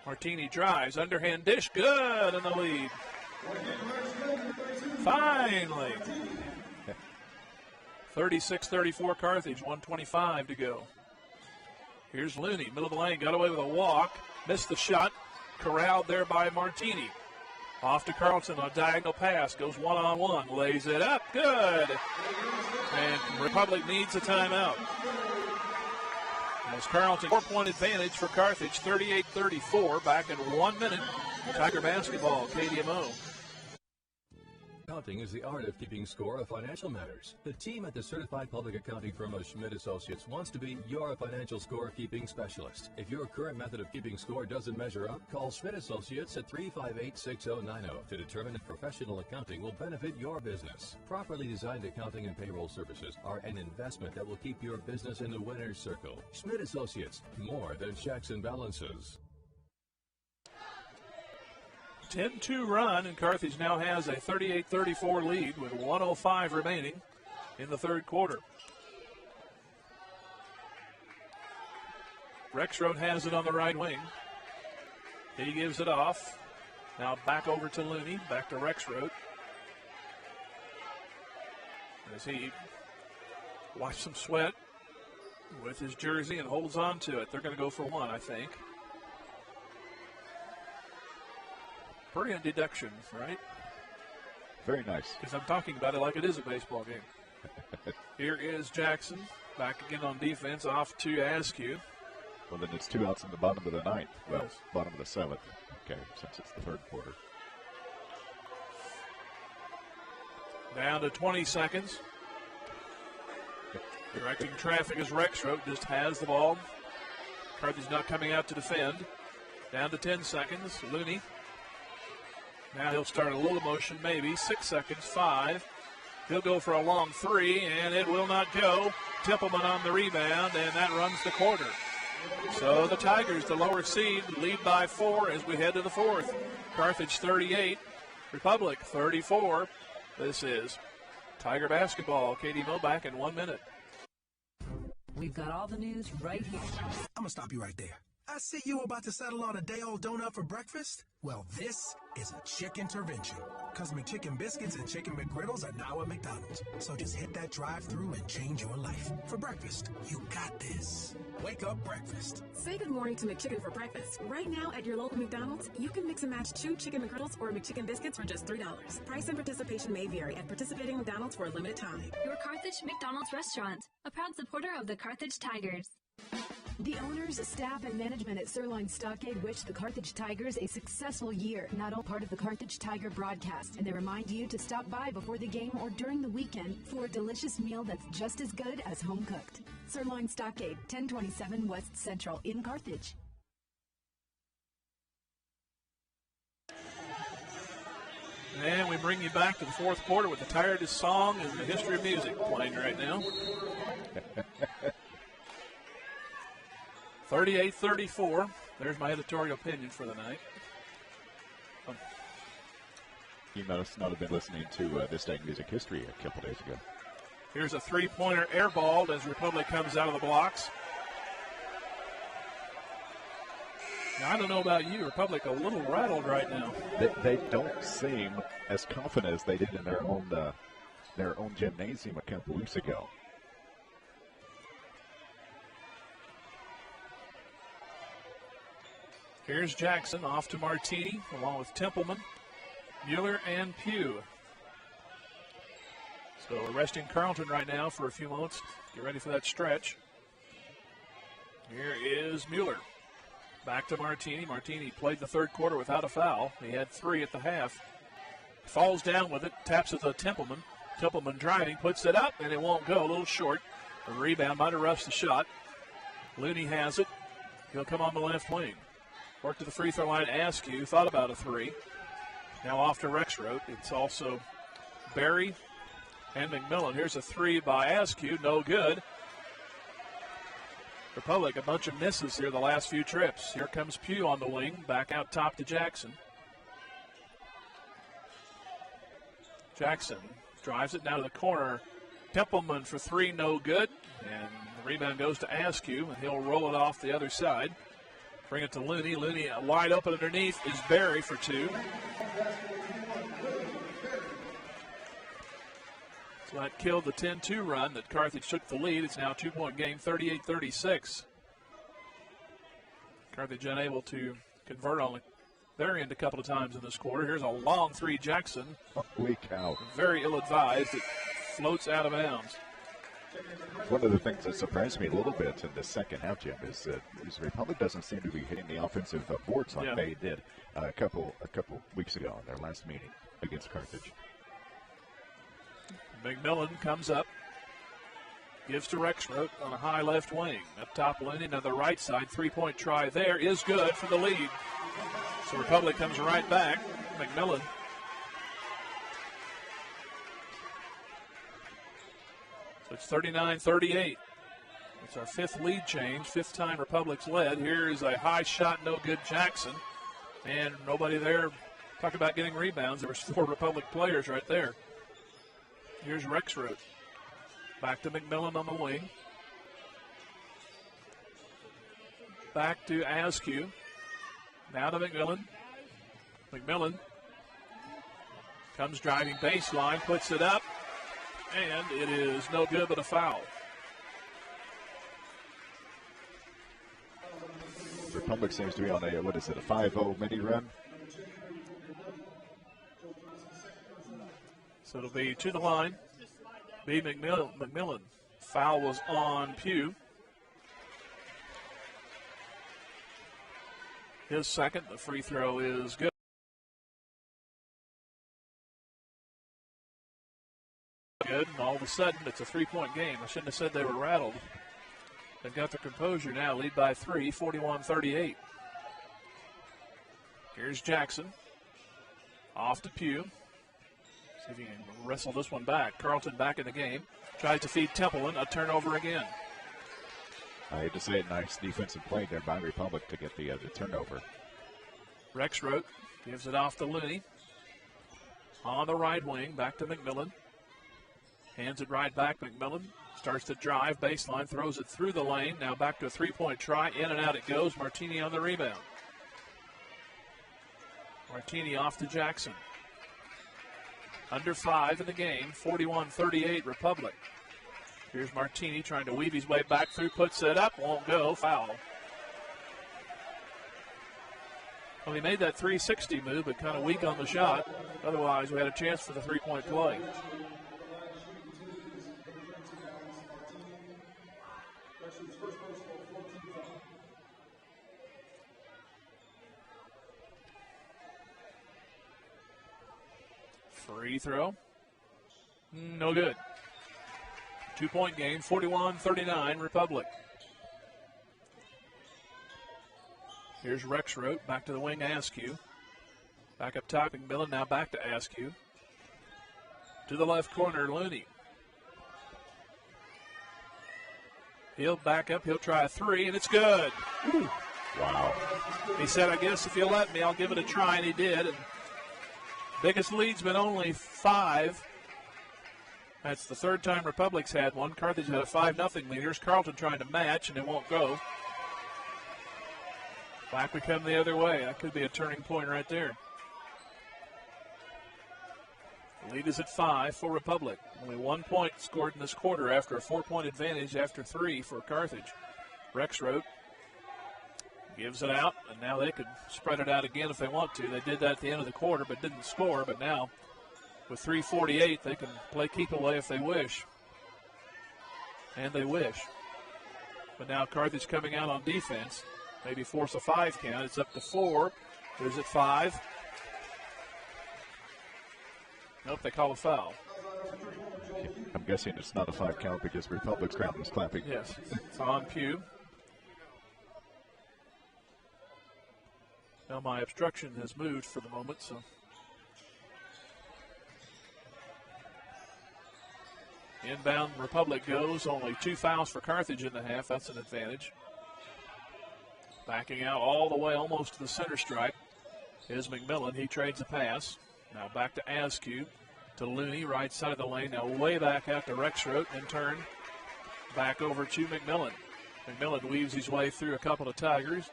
Martini drives, underhand dish, good in the lead. Finally. 36-34 Carthage, 1:25 to go. Here's Looney, middle of the lane, got away with a walk, missed the shot, corralled there by Martini. Off to Carlton, a diagonal pass, goes one-on-one, lays it up, good. And Republic needs a timeout. As Carlton, 4-point advantage for Carthage, 38-34, back in 1 minute. Tiger basketball, KDMO. Accounting is the art of keeping score of financial matters. The team at the certified public accounting firm of Schmidt Associates wants to be your financial score-keeping specialist. If your current method of keeping score doesn't measure up, call Schmidt Associates at 358-6090 to determine if professional accounting will benefit your business. Properly designed accounting and payroll services are an investment that will keep your business in the winner's circle. Schmidt Associates, more than checks and balances. 10-2 run, and Carthage now has a 38-34 lead with 1:05 remaining in the third quarter. Rexroth has it on the right wing. He gives it off. Now back over to Looney, back to Rexroth. As he wipes some sweat with his jersey and holds on to it. They're going to go for one, I think. Brilliant deduction, right? Very nice. Because I'm talking about it like it is a baseball game. Here is Jackson, back again on defense, off to Askew. Well, then it's 2 outs in the bottom of the ninth. Well, Yes. bottom of the seventh. Okay, since it's the third quarter. Down to 20 seconds. Directing traffic as Rexroth just has the ball. Carthage not coming out to defend. Down to 10 seconds. Looney. Now he'll start a little motion, maybe. 6 seconds, 5. He'll go for a long 3, and it will not go. Templeman on the rebound, and that runs the quarter. So the Tigers, the lower seed, lead by 4 as we head to the fourth. Carthage 38, Republic 34. This is Tiger basketball. Katie Mo back in 1 minute. We've got all the news right here. I'm going to stop you right there. I see you about to settle on a day-old donut for breakfast? Well, this is a chick intervention. Because McChicken biscuits and chicken McGriddles are now at McDonald's. So just hit that drive-thru and change your life. For breakfast, you got this. Wake up breakfast. Say good morning to McChicken for breakfast. Right now at your local McDonald's, you can mix and match 2 chicken McGriddles or McChicken biscuits for just $3. Price and participation may vary at participating McDonald's for a limited time. Your Carthage McDonald's restaurant, a proud supporter of the Carthage Tigers. The owners, staff, and management at Sirloin Stockade wish the Carthage Tigers a successful year, not all part of the Carthage Tiger broadcast, and they remind you to stop by before the game or during the weekend for a delicious meal that's just as good as home cooked. Sirloin Stockade, 1027 West Central in Carthage. And we bring you back to the fourth quarter with the tiredest song in the history of music playing right now. 38-34. There's my editorial opinion for the night. You must not have been listening to This Day in Music History a couple days ago. Here's a three-pointer airballed as Republic comes out of the blocks. Now, I don't know about you, Republic a little rattled right now. They don't seem as confident as they did in their own gymnasium a couple weeks ago. Here's Jackson off to Martini along with Templeman, Mueller, and Pugh. So we're resting Carlton right now for a few moments. Get ready for that stretch. Here is Mueller. Back to Martini. Martini played the third quarter without a foul. He had 3 at the half. Falls down with it, taps it to Templeman. Templeman driving, puts it up, and it won't go. A little short. The rebound might have rushed the shot. Looney has it. He'll come on the left wing. Work to the free throw line. Askew thought about a 3. Now off to Rexroth. It's also Barry and McMillan. Here's a 3 by Askew. No good. Republic, a bunch of misses here the last few trips. Here comes Pugh on the wing. Back out top to Jackson. Jackson drives it down to the corner. Templeman for 3, no good. And the rebound goes to Askew, and he'll roll it off the other side. Bring it to Looney. Looney wide open underneath is Barry for 2. So that killed the 10-2 run that Carthage took the lead. It's now a 2-point game, 38-36. Carthage unable to convert on their end a couple of times in this quarter. Here's a long 3, Jackson. Holy cow. Very ill-advised. It floats out of bounds. One of the things that surprised me a little bit in the second half, Jim, is that Republic doesn't seem to be hitting the offensive boards like they did a couple weeks ago in their last meeting against Carthage. McMillan comes up. Gives to Rexroth on a high left wing. Up top, Looney on the right side. Three-point try there is good for the lead. So Republic comes right back. McMillan. So it's 39-38. It's our fifth lead change. Fifth time Republic's led. Here is a high shot, no good, Jackson. And nobody there. Talk about getting rebounds. There was 4 Republic players right there. Here's Rexroth. Back to McMillan on the wing. Back to Askew. Now to McMillan. McMillan comes driving baseline, puts it up, and it is no good but a foul. Republic seems to be on a 5-0 mini run. So it'll be to the line. B. McMillan. Foul was on Pugh. His second. The free throw is good. Good, and all of a sudden it's a 3-point game. I shouldn't have said they were rattled. They've got their composure now, lead by 3, 41-38. Here's Jackson. Off to Pugh. See if he can wrestle this one back. Carlton back in the game. Tries to feed Templeton. A turnover again. I hate to say it, nice defensive play there by Republic to get the turnover. Rexroth gives it off to Looney. On the right wing, back to McMillan. Hands it right back. McMillan starts to drive baseline, throws it through the lane. Now back to a 3-point try. In and out it goes. Martini on the rebound. Martini off to Jackson. Under 5 in the game, 41-38 Republic. Here's Martini trying to weave his way back through, puts it up, won't go, foul. Well, he made that 360 move, but kind of weak on the shot. Otherwise, we had a chance for the 3-point play. Free throw. No good. 2-point game, 41-39 Republic. Here's Rexroth, back to the wing, Askew. Back up top, McMillan, now back to Askew. To the left corner, Looney. He'll back up, he'll try a 3, and it's good. Ooh. Wow. He said, I guess if you let me, I'll give it a try, and he did. And biggest lead's been only 5. That's the third time Republic's had one. Carthage had a 5-0 lead. Here's Carlton trying to match, and it won't go. Back we come the other way. That could be a turning point right there. The lead is at 5 for Republic. Only 1 point scored in this quarter after a 4-point advantage after 3 for Carthage. Rexroth gives it out, and now they could spread it out again if they want to. They did that at the end of the quarter but didn't score, but now with 3:48 they can play keep away if they wish. And they wish. But now Carthage coming out on defense. Maybe force a 5 count. It's up to 4. Is it 5? Nope, they call a foul. I'm guessing it's not a 5 count because Republic's crowd was clapping. Yes, it's on Pugh. Now my obstruction has moved for the moment, so. Inbound Republic goes. Only 2 fouls for Carthage in the half. That's an advantage. Backing out all the way almost to the center stripe is McMillan. He trades a pass. Now back to Askew. To Looney, right side of the lane. Now way back out to Rexroth. In turn, back over to McMillan. McMillan weaves his way through a couple of Tigers.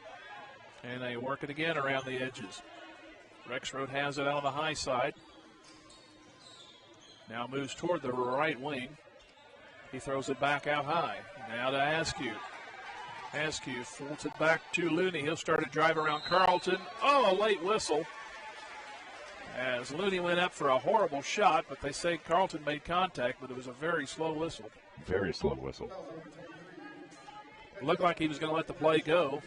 And they work it again around the edges. Rexroth has it on the high side. Now moves toward the right wing. He throws it back out high. Now to Askew. Askew folds it back to Looney. He'll start a drive around Carlton. Oh, a late whistle. As Looney went up for a horrible shot, but they say Carlton made contact, but it was a very slow whistle. Very slow whistle. It looked like he was going to let the play go.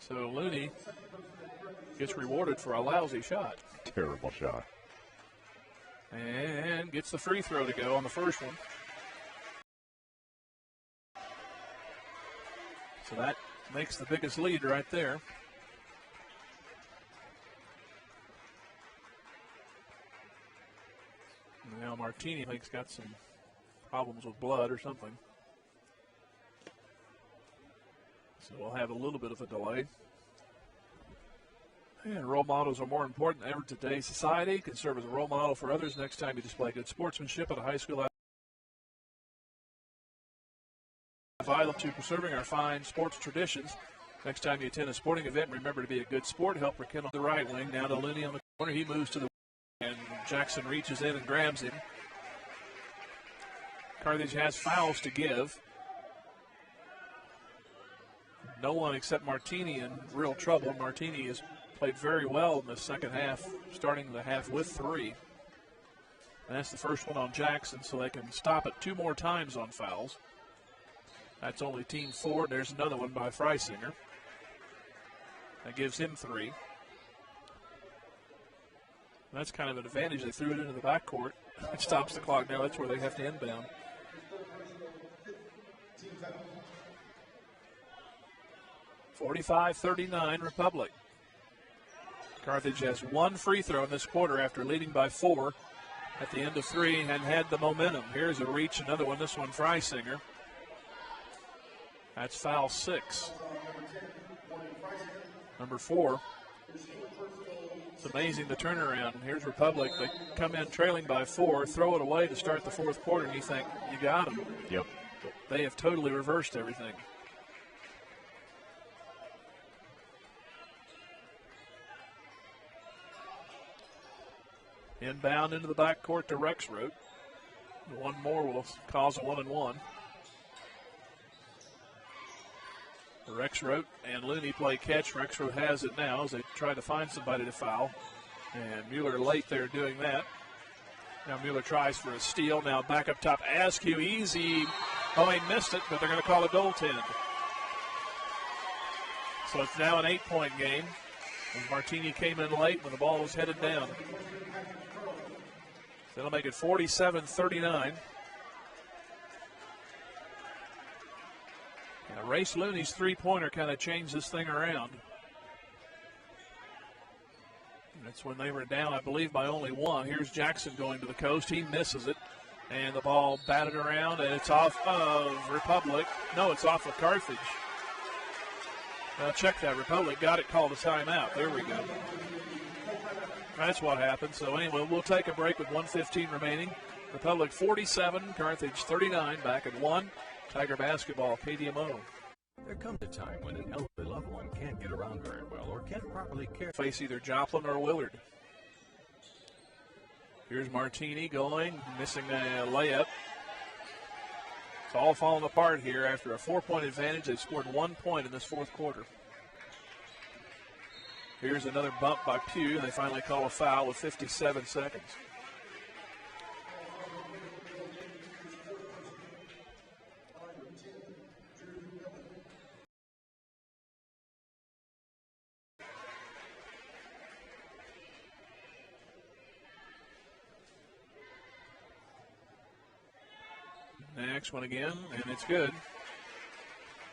So Looney gets rewarded for a lousy shot. Terrible shot. And gets the free throw to go on the first one. So that makes the biggest lead right there. Now Martini, I think, has got some problems with blood or something. So we'll have a little bit of a delay. And role models are more important than ever in today's society. Can serve as a role model for others next time you display good sportsmanship at a high school. Vital to preserving our fine sports traditions. Next time you attend a sporting event, remember to be a good sport. Help rekindle the right wing. Now to Looney on the corner. He moves to the and Jackson reaches in and grabs him. Carthage has fouls to give. No one except Martini in real trouble. Martini has played very well in the second half, starting the half with 3. And that's the first one on Jackson, so they can stop it 2 more times on fouls. That's only team 4. There's another one by Freisinger. That gives him 3. That's kind of an advantage. They threw it into the backcourt. It stops the clock now. That's where they have to inbound. (45-39) Republic. Carthage has 1 free throw in this quarter after leading by 4 at the end of 3 and had the momentum. Here's a reach, another one. This one, Freisinger. That's foul 6. Number 4. It's amazing the turnaround. Here's Republic. They come in trailing by 4, throw it away to start the fourth quarter, and you think, you got them. Yep. They have totally reversed everything. Inbound into the backcourt to Rexroth. One more will cause a 1-and-1. Rexroth and Looney play catch. Rexroth has it now as they try to find somebody to foul. And Mueller late there doing that. Now Mueller tries for a steal. Now back up top. Askew easy. Oh, he missed it, but they're going to call a goaltend. So it's now an 8-point game. And Martini came in late when the ball was headed down. That'll make it 47-39. Now, Race Looney's three-pointer kind of changed this thing around. That's when they were down, I believe, by only 1. Here's Jackson going to the coast. He misses it. And the ball batted around, and it's off of Republic. No, it's off of Carthage. Now check that. Republic got it, called a timeout. There we go. That's what happened. So anyway, we'll take a break with 1:15 remaining. Republic 47, Carthage 39, back at 1. Tiger basketball, KDMO. There comes a time when an elderly loved one can't get around very well or can't properly care. Face either Joplin or Willard. Here's Martini going, missing a layup. It's all falling apart here. After a 4-point advantage, they've scored 1 point in this fourth quarter. Here's another bump by Pugh. They finally call a foul with 57 seconds. Next one again, and it's good.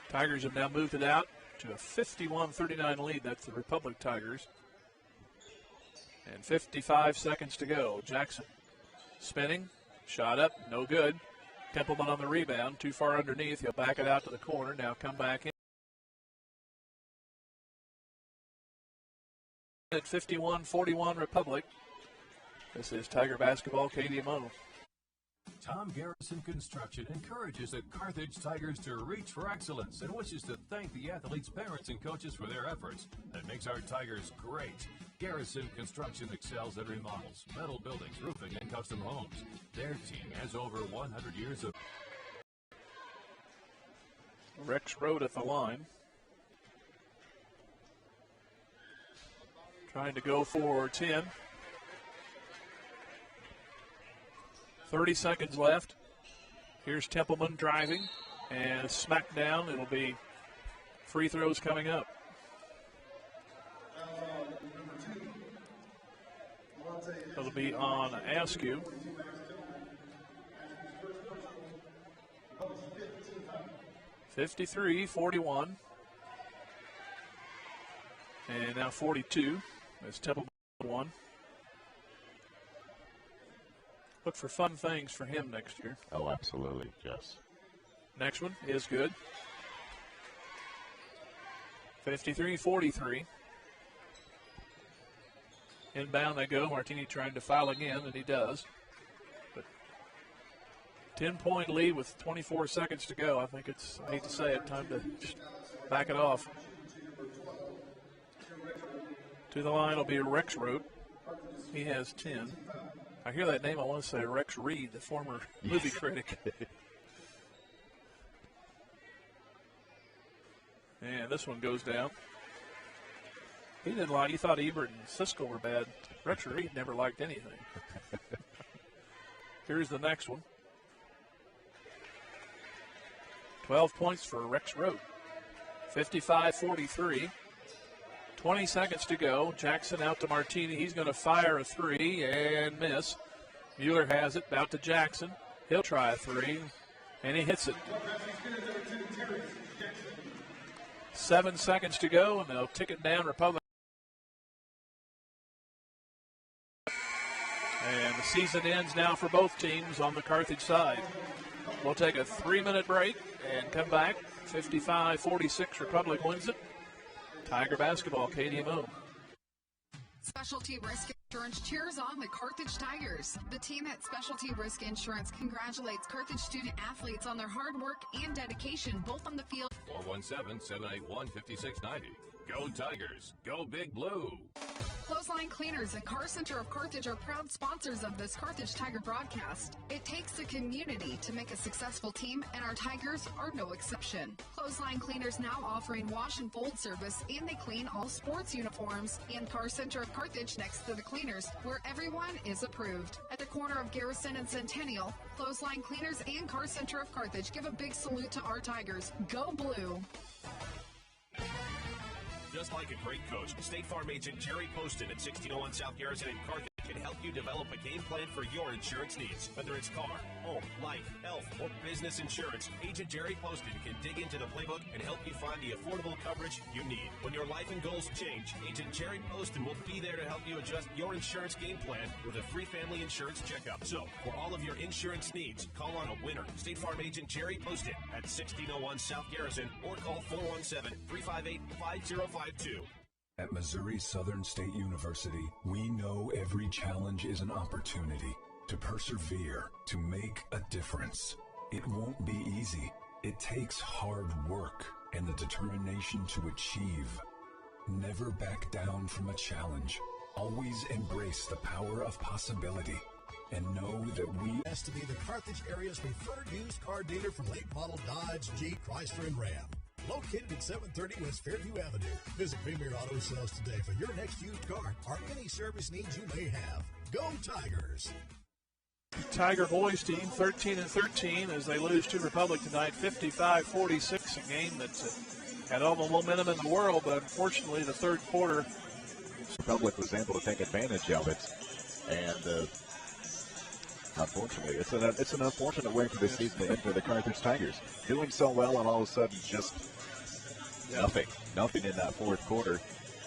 Tigers have now moved it out to a 51-39 lead. That's the Republic Tigers. And 55 seconds to go. Jackson spinning, shot up, no good. Templeman on the rebound, too far underneath. He'll back it out to the corner. Now come back in. At 51-41 Republic. This is Tiger basketball, KDMO. Tom Garrison Construction encourages the Carthage Tigers to reach for excellence and wishes to thank the athletes' parents and coaches for their efforts. That makes our Tigers great. Garrison Construction excels at remodels, metal buildings, roofing, and custom homes. Their team has over 100 years of... Rexroth at the line. Trying to go for 10. 30 seconds left. Here's Templeman driving and smack down. It'll be free throws coming up. It'll be on Askew. (53-41). And now 42 as Temple won. Look for fun things for him next year. Oh, absolutely, yes. Next one is good. 53-43. Inbound they go. Martini trying to foul again, and he does. But 10-point lead with 24 seconds to go. I think it's, I hate to say it, time to just back it off. To the line will be Rex Rote. He has 10. I hear that name, I want to say Rex Reed, the former movie critic. And this one goes down. He didn't like, he thought Ebert and Siskel were bad. Rex Reed never liked anything. Here's the next one. 12 points for Rex Rote. 55-43. 20 seconds to go. Jackson out to Martini. He's going to fire a three and miss. Mueller has it. Out to Jackson. He'll try a three, and he hits it. 7 seconds to go, and they'll tick it down. Republic. And the season ends now for both teams on the Carthage side. We'll take a 3-minute break and come back. 55-46, Republic wins it. Tiger basketball, KDMO. Specialty Risk Insurance cheers on the Carthage Tigers. The team at Specialty Risk Insurance congratulates Carthage student athletes on their hard work and dedication, both on the field. 417-781-5690. Go Tigers. Go Big Blue. Clothesline Cleaners and Car Center of Carthage are proud sponsors of this Carthage Tiger broadcast. It takes a community to make a successful team, and our Tigers are no exception. Clothesline Cleaners now offering wash and fold service, and they clean all sports uniforms. And Car Center of Carthage next to the Cleaners, where everyone is approved. At the corner of Garrison and Centennial, Clothesline Cleaners and Car Center of Carthage give a big salute to our Tigers. Go Blue! Just like a great coach, State Farm agent Jerry Poston at 1601 South Garrison in Carthage can help you develop a game plan for your insurance needs. Whether it's car, home, life, health, or business insurance, Agent Jerry Poston can dig into the playbook and help you find the affordable coverage you need. When your life and goals change, Agent Jerry Poston will be there to help you adjust your insurance game plan with a free family insurance checkup. So, for all of your insurance needs, call on a winner. State Farm agent Jerry Poston at 1601 South Garrison or call 417-358-5052. At Missouri Southern State University, we know every challenge is an opportunity to persevere, to make a difference. It won't be easy. It takes hard work and the determination to achieve. Never back down from a challenge. Always embrace the power of possibility. And know that we has to be the Carthage area's preferred used car dealer for late model Dodge, Jeep, Chrysler, and Ram. Located at 730 West Fairview Avenue. Visit Premier Auto Sales today for your next used car or any service needs you may have. Go Tigers! Tiger boys team 13-13 as they lose to Republic tonight, 55-46, a game that had all the momentum in the world, but unfortunately the third quarter. Republic was able to take advantage of it, and unfortunately, it's an unfortunate way for the season to end for the Carthage Tigers. Doing so well, and all of a sudden just nothing in that fourth quarter,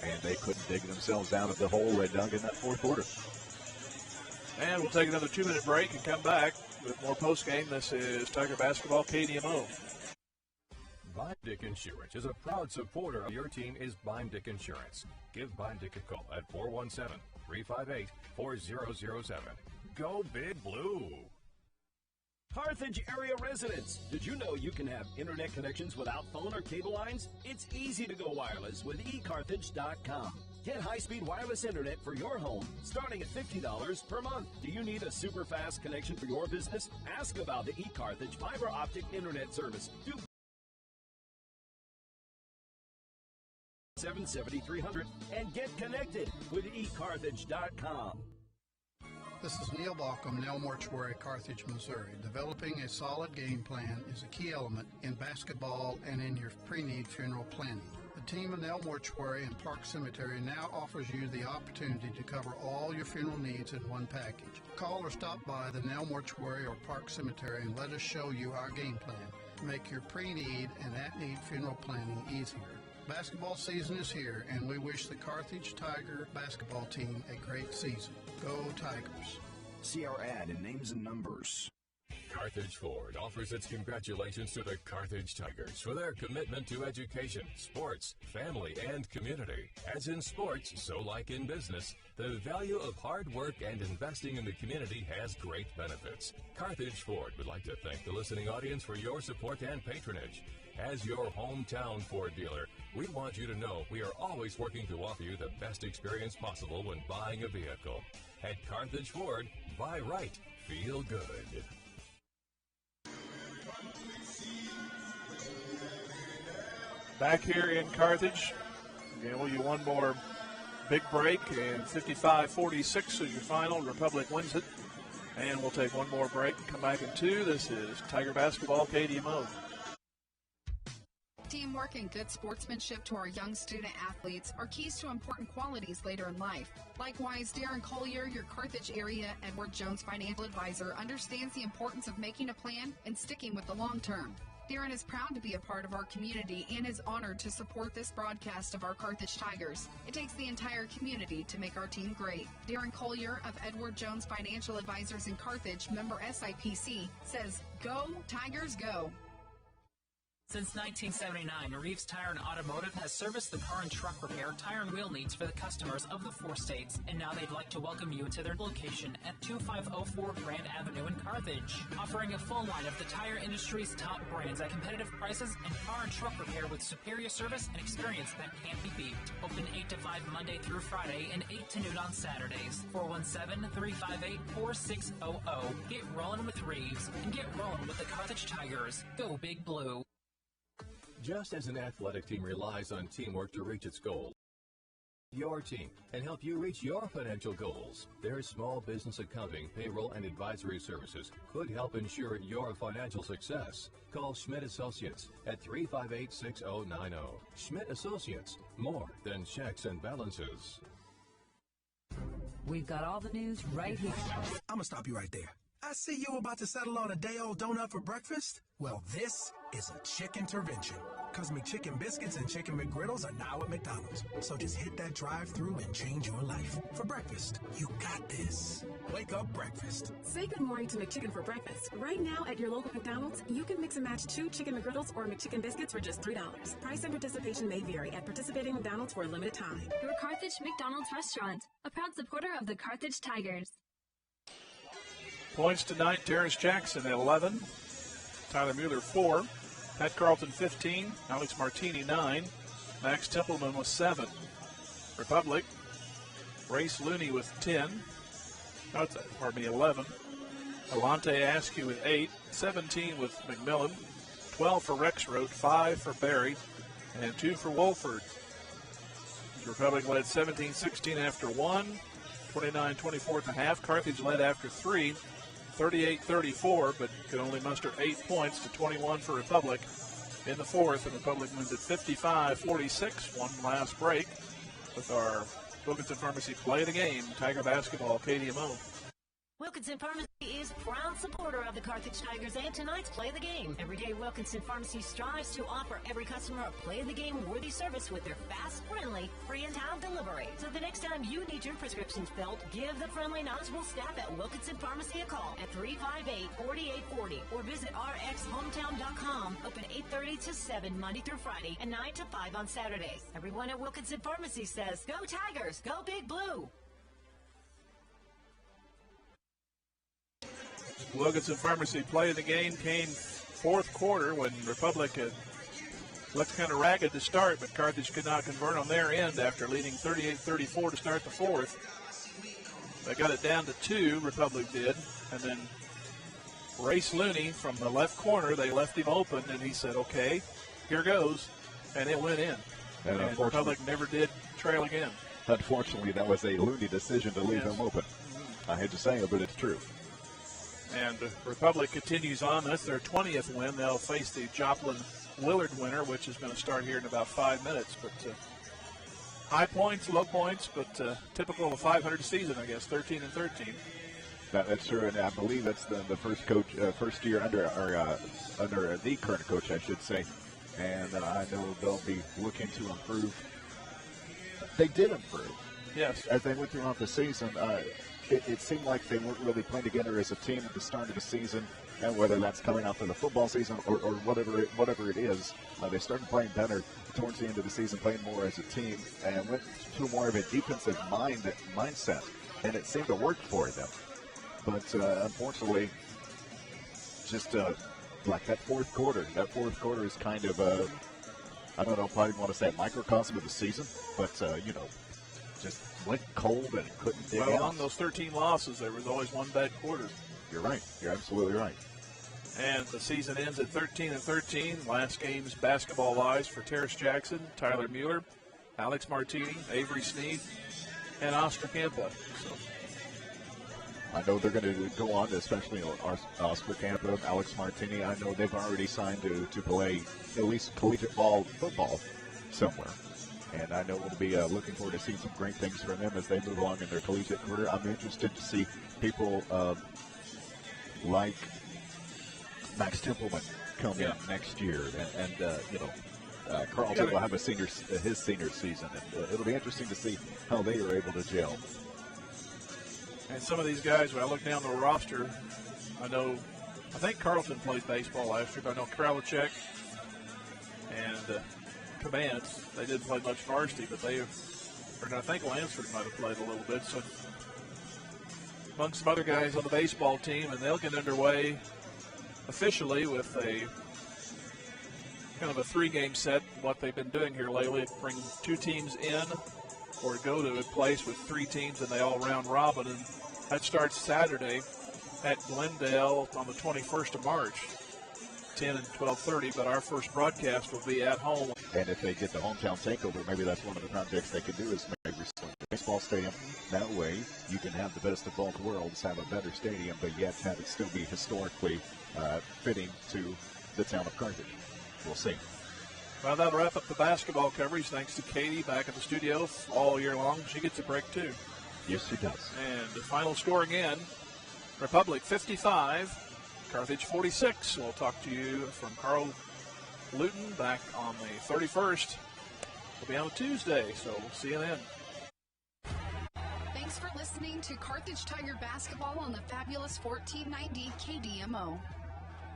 and they couldn't dig themselves out of the hole they dug in that fourth quarter. And we'll take another 2-minute break and come back with more postgame. This is Tiger Basketball, KDMO. Dick Insurance is a proud supporter of your team is Dick Insurance. Give Dick a call at 417-358-4007. Go Big Blue. Carthage area residents, did you know you can have internet connections without phone or cable lines? It's easy to go wireless with eCarthage.com. Get high-speed wireless internet for your home, starting at $50 per month. Do you need a super fast connection for your business? Ask about the eCarthage fiber optic internet service. 770-300 and get connected with eCarthage.com. This is Neil Balcom, Nell Mortuary, Carthage, Missouri. Developing a solid game plan is a key element in basketball and in your pre-need funeral planning. The team in El Mortuary and Park Cemetery now offers you the opportunity to cover all your funeral needs in one package. Call or stop by the Nell Mortuary or Park Cemetery and let us show you our game plan to make your pre-need and at-need funeral planning easier. Basketball season is here, and we wish the Carthage Tiger basketball team a great season. Go Tigers. See our ad in names and numbers. Carthage Ford offers its congratulations to the Carthage Tigers for their commitment to education, sports, family, and community. As in sports, so like in business, the value of hard work and investing in the community has great benefits. Carthage Ford would like to thank the listening audience for your support and patronage. As your hometown Ford dealer, we want you to know we are always working to offer you the best experience possible when buying a vehicle. At Carthage Ford, buy right, feel good. Back here in Carthage, give you one more big break, and 55-46 is your final. Republic wins it. And we'll take one more break and come back in two. This is Tiger Basketball KDMO. Teamwork and good sportsmanship to our young student athletes are keys to important qualities later in life. Likewise, Darren Collier, your Carthage area Edward Jones financial advisor, understands the importance of making a plan and sticking with the long term. Darren is proud to be a part of our community and is honored to support this broadcast of our Carthage Tigers. It takes the entire community to make our team great. Darren Collier of Edward Jones Financial Advisors in Carthage, member SIPC, says, "Go, Tigers, go." Since 1979, Reeves Tire and Automotive has serviced the car and truck repair, tire and wheel needs for the customers of the 4 states, and now they'd like to welcome you to their location at 2504 Grand Avenue in Carthage, offering a full line of the tire industry's top brands at competitive prices and car and truck repair with superior service and experience that can't be beat. Open 8 to 5 Monday through Friday and 8 to noon on Saturdays. 417-358-4600. Get rolling with Reeves and get rolling with the Carthage Tigers. Go Big Blue. Just as an athletic team relies on teamwork to reach its goals, your team can help you reach your financial goals. Their small business accounting, payroll, and advisory services could help ensure your financial success. Call Schmidt Associates at 358-6090. Schmidt Associates, more than checks and balances. We've got all the news right here. I'm going to stop you right there. I see you about to settle on a day-old donut for breakfast. Well, this is a chicken intervention. Because McChicken biscuits and chicken McGriddles are now at McDonald's. So just hit that drive-thru and change your life. For breakfast, you got this. Wake up breakfast. Say good morning to McChicken for breakfast. Right now at your local McDonald's, you can mix and match 2 chicken McGriddles or McChicken biscuits for just $3. Price and participation may vary at participating McDonald's for a limited time. Your Carthage McDonald's restaurant, a proud supporter of the Carthage Tigers. Points tonight, Terrence Jackson at 11, Tyler Mueller 4, Pat Carlton 15, Alex Martini 9, Max Templeman with 7. Republic, Race Looney with 10, 11. Alante Askew with 8, 17 with McMillan, 12 for Rexroad, 5 for Barry, and 2 for Wolford. The Republic led 17-16 after 1, 29-24 at the half. Carthage led after 3. 38-34, but could only muster 8 points to 21 for Republic in the fourth, and Republic wins at 55-46. One last break with our Wilkinson Pharmacy Play of the Game, Tiger Basketball KDMO. Wilkinson Pharmacy is proud supporter of the Carthage Tigers and tonight's Play of the Game. Every day, Wilkinson Pharmacy strives to offer every customer a Play of the Game worthy service with their fast, friendly, free and town delivery. So the next time you need your prescriptions filled, give the friendly, knowledgeable staff at Wilkinson Pharmacy a call at 358-4840 or visit rxhometown.com. Open 8:30 to 7 Monday through Friday and 9 to 5 on Saturdays. Everyone at Wilkinson Pharmacy says, "Go Tigers, go Big Blue." Wilkinson Pharmacy Play of the Game came fourth quarter when Republic had looked kind of ragged to start, but Carthage could not convert on their end after leading 38-34 to start the fourth. They got it down to 2, Republic did, and then Race Looney from the left corner, they left him open, and he said, "Okay, here goes," and it went in. And Republic never did trail again. Unfortunately, that was a Looney decision to leave him open. I hate to say it, but it's true. And Republic continues on. That's their 20th win. They'll face the Joplin Willard winner, which is going to start here in about 5 minutes. But high points, low points, but typical of a 500 season, I guess, 13-13. That's true, and I believe that's the first year under the current coach, I should say. And I know they'll be looking to improve. They did improve. Yes. As they went throughout the season, it seemed like they weren't really playing together as a team at the start of the season, and whether that's coming out for the football season or whatever it is, they started playing better towards the end of the season, playing more as a team, and went to more of a defensive mindset, and it seemed to work for them. But unfortunately, just like that fourth quarter is kind of I don't know if I want to say a microcosm of the season, but just went cold and couldn't dig out. Among those 13 losses, there was always one bad quarter. You're right. You're absolutely right. And the season ends at 13-13. Last game's basketball-wise for Terrace Jackson, Tyler Mueller, Alex Martini, Avery Sneed, and Oscar Campa. So I know they're going to go on, especially Oscar Campa, Alex Martini. I know they've already signed to play at least collegiate football somewhere. And I know we'll be looking forward to seeing some great things from them as they move along in their collegiate career. I'm interested to see people like Max Templeman come in next year. And Carlton will have his senior season. And it'll be interesting to see how they are able to gel. And some of these guys, when I look down the roster, I think Carlton played baseball last year, but I know Kralichek and Commands, they didn't play much varsity, but I think Lansford might have played a little bit. So among some other guys on the baseball team, and they'll get underway officially with a kind of a 3-game set. What they've been doing here lately, bring 2 teams in or go to a place with 3 teams and they all round robin, and that starts Saturday at Glendale on the 21st of March, 10 and 12:30, but our first broadcast will be at home. And if they get the hometown takeover, maybe that's one of the projects they could do is maybe restore the baseball stadium. That way you can have the best of both worlds, have a better stadium, but yet have it still be historically fitting to the town of Carthage. We'll see. Well, that'll wrap up the basketball coverage. Thanks to Katie back in the studio all year long. She gets a break, too. Yes, she does. And the final score again, Republic 55, Carthage 46. We'll talk to you from Carl Luton back on the 31st. We'll be on a Tuesday, so we'll see you then. Thanks for listening to Carthage Tiger Basketball on the fabulous 1490 KDMO.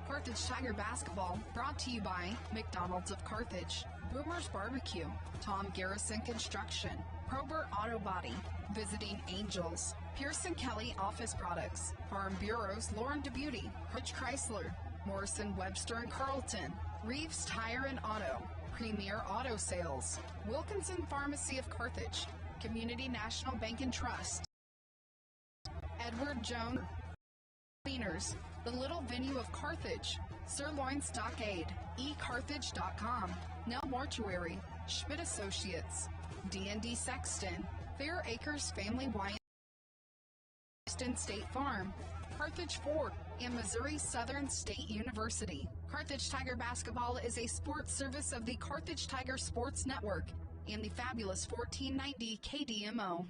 Carthage Tiger Basketball brought to you by McDonald's of Carthage, Boomer's Barbecue, Tom Garrison Construction, Probert Auto Body, Visiting Angels, Pearson Kelly Office Products, Farm Bureaus Lauren DeBeauty, Rich Chrysler, Morrison Webster and Carlton, Reeves Tire and Auto, Premier Auto Sales, Wilkinson Pharmacy of Carthage, Community National Bank and Trust, Edward Jones Cleaners, The Little Venue of Carthage, Sirloin Stockade, eCarthage.com, Nell Mortuary, Schmidt Associates, D&D Sexton, Fair Acres Family Wine State Farm, Carthage Ford, and Missouri Southern State University. Carthage Tiger Basketball is a sports service of the Carthage Tiger Sports Network and the fabulous 1490 KDMO.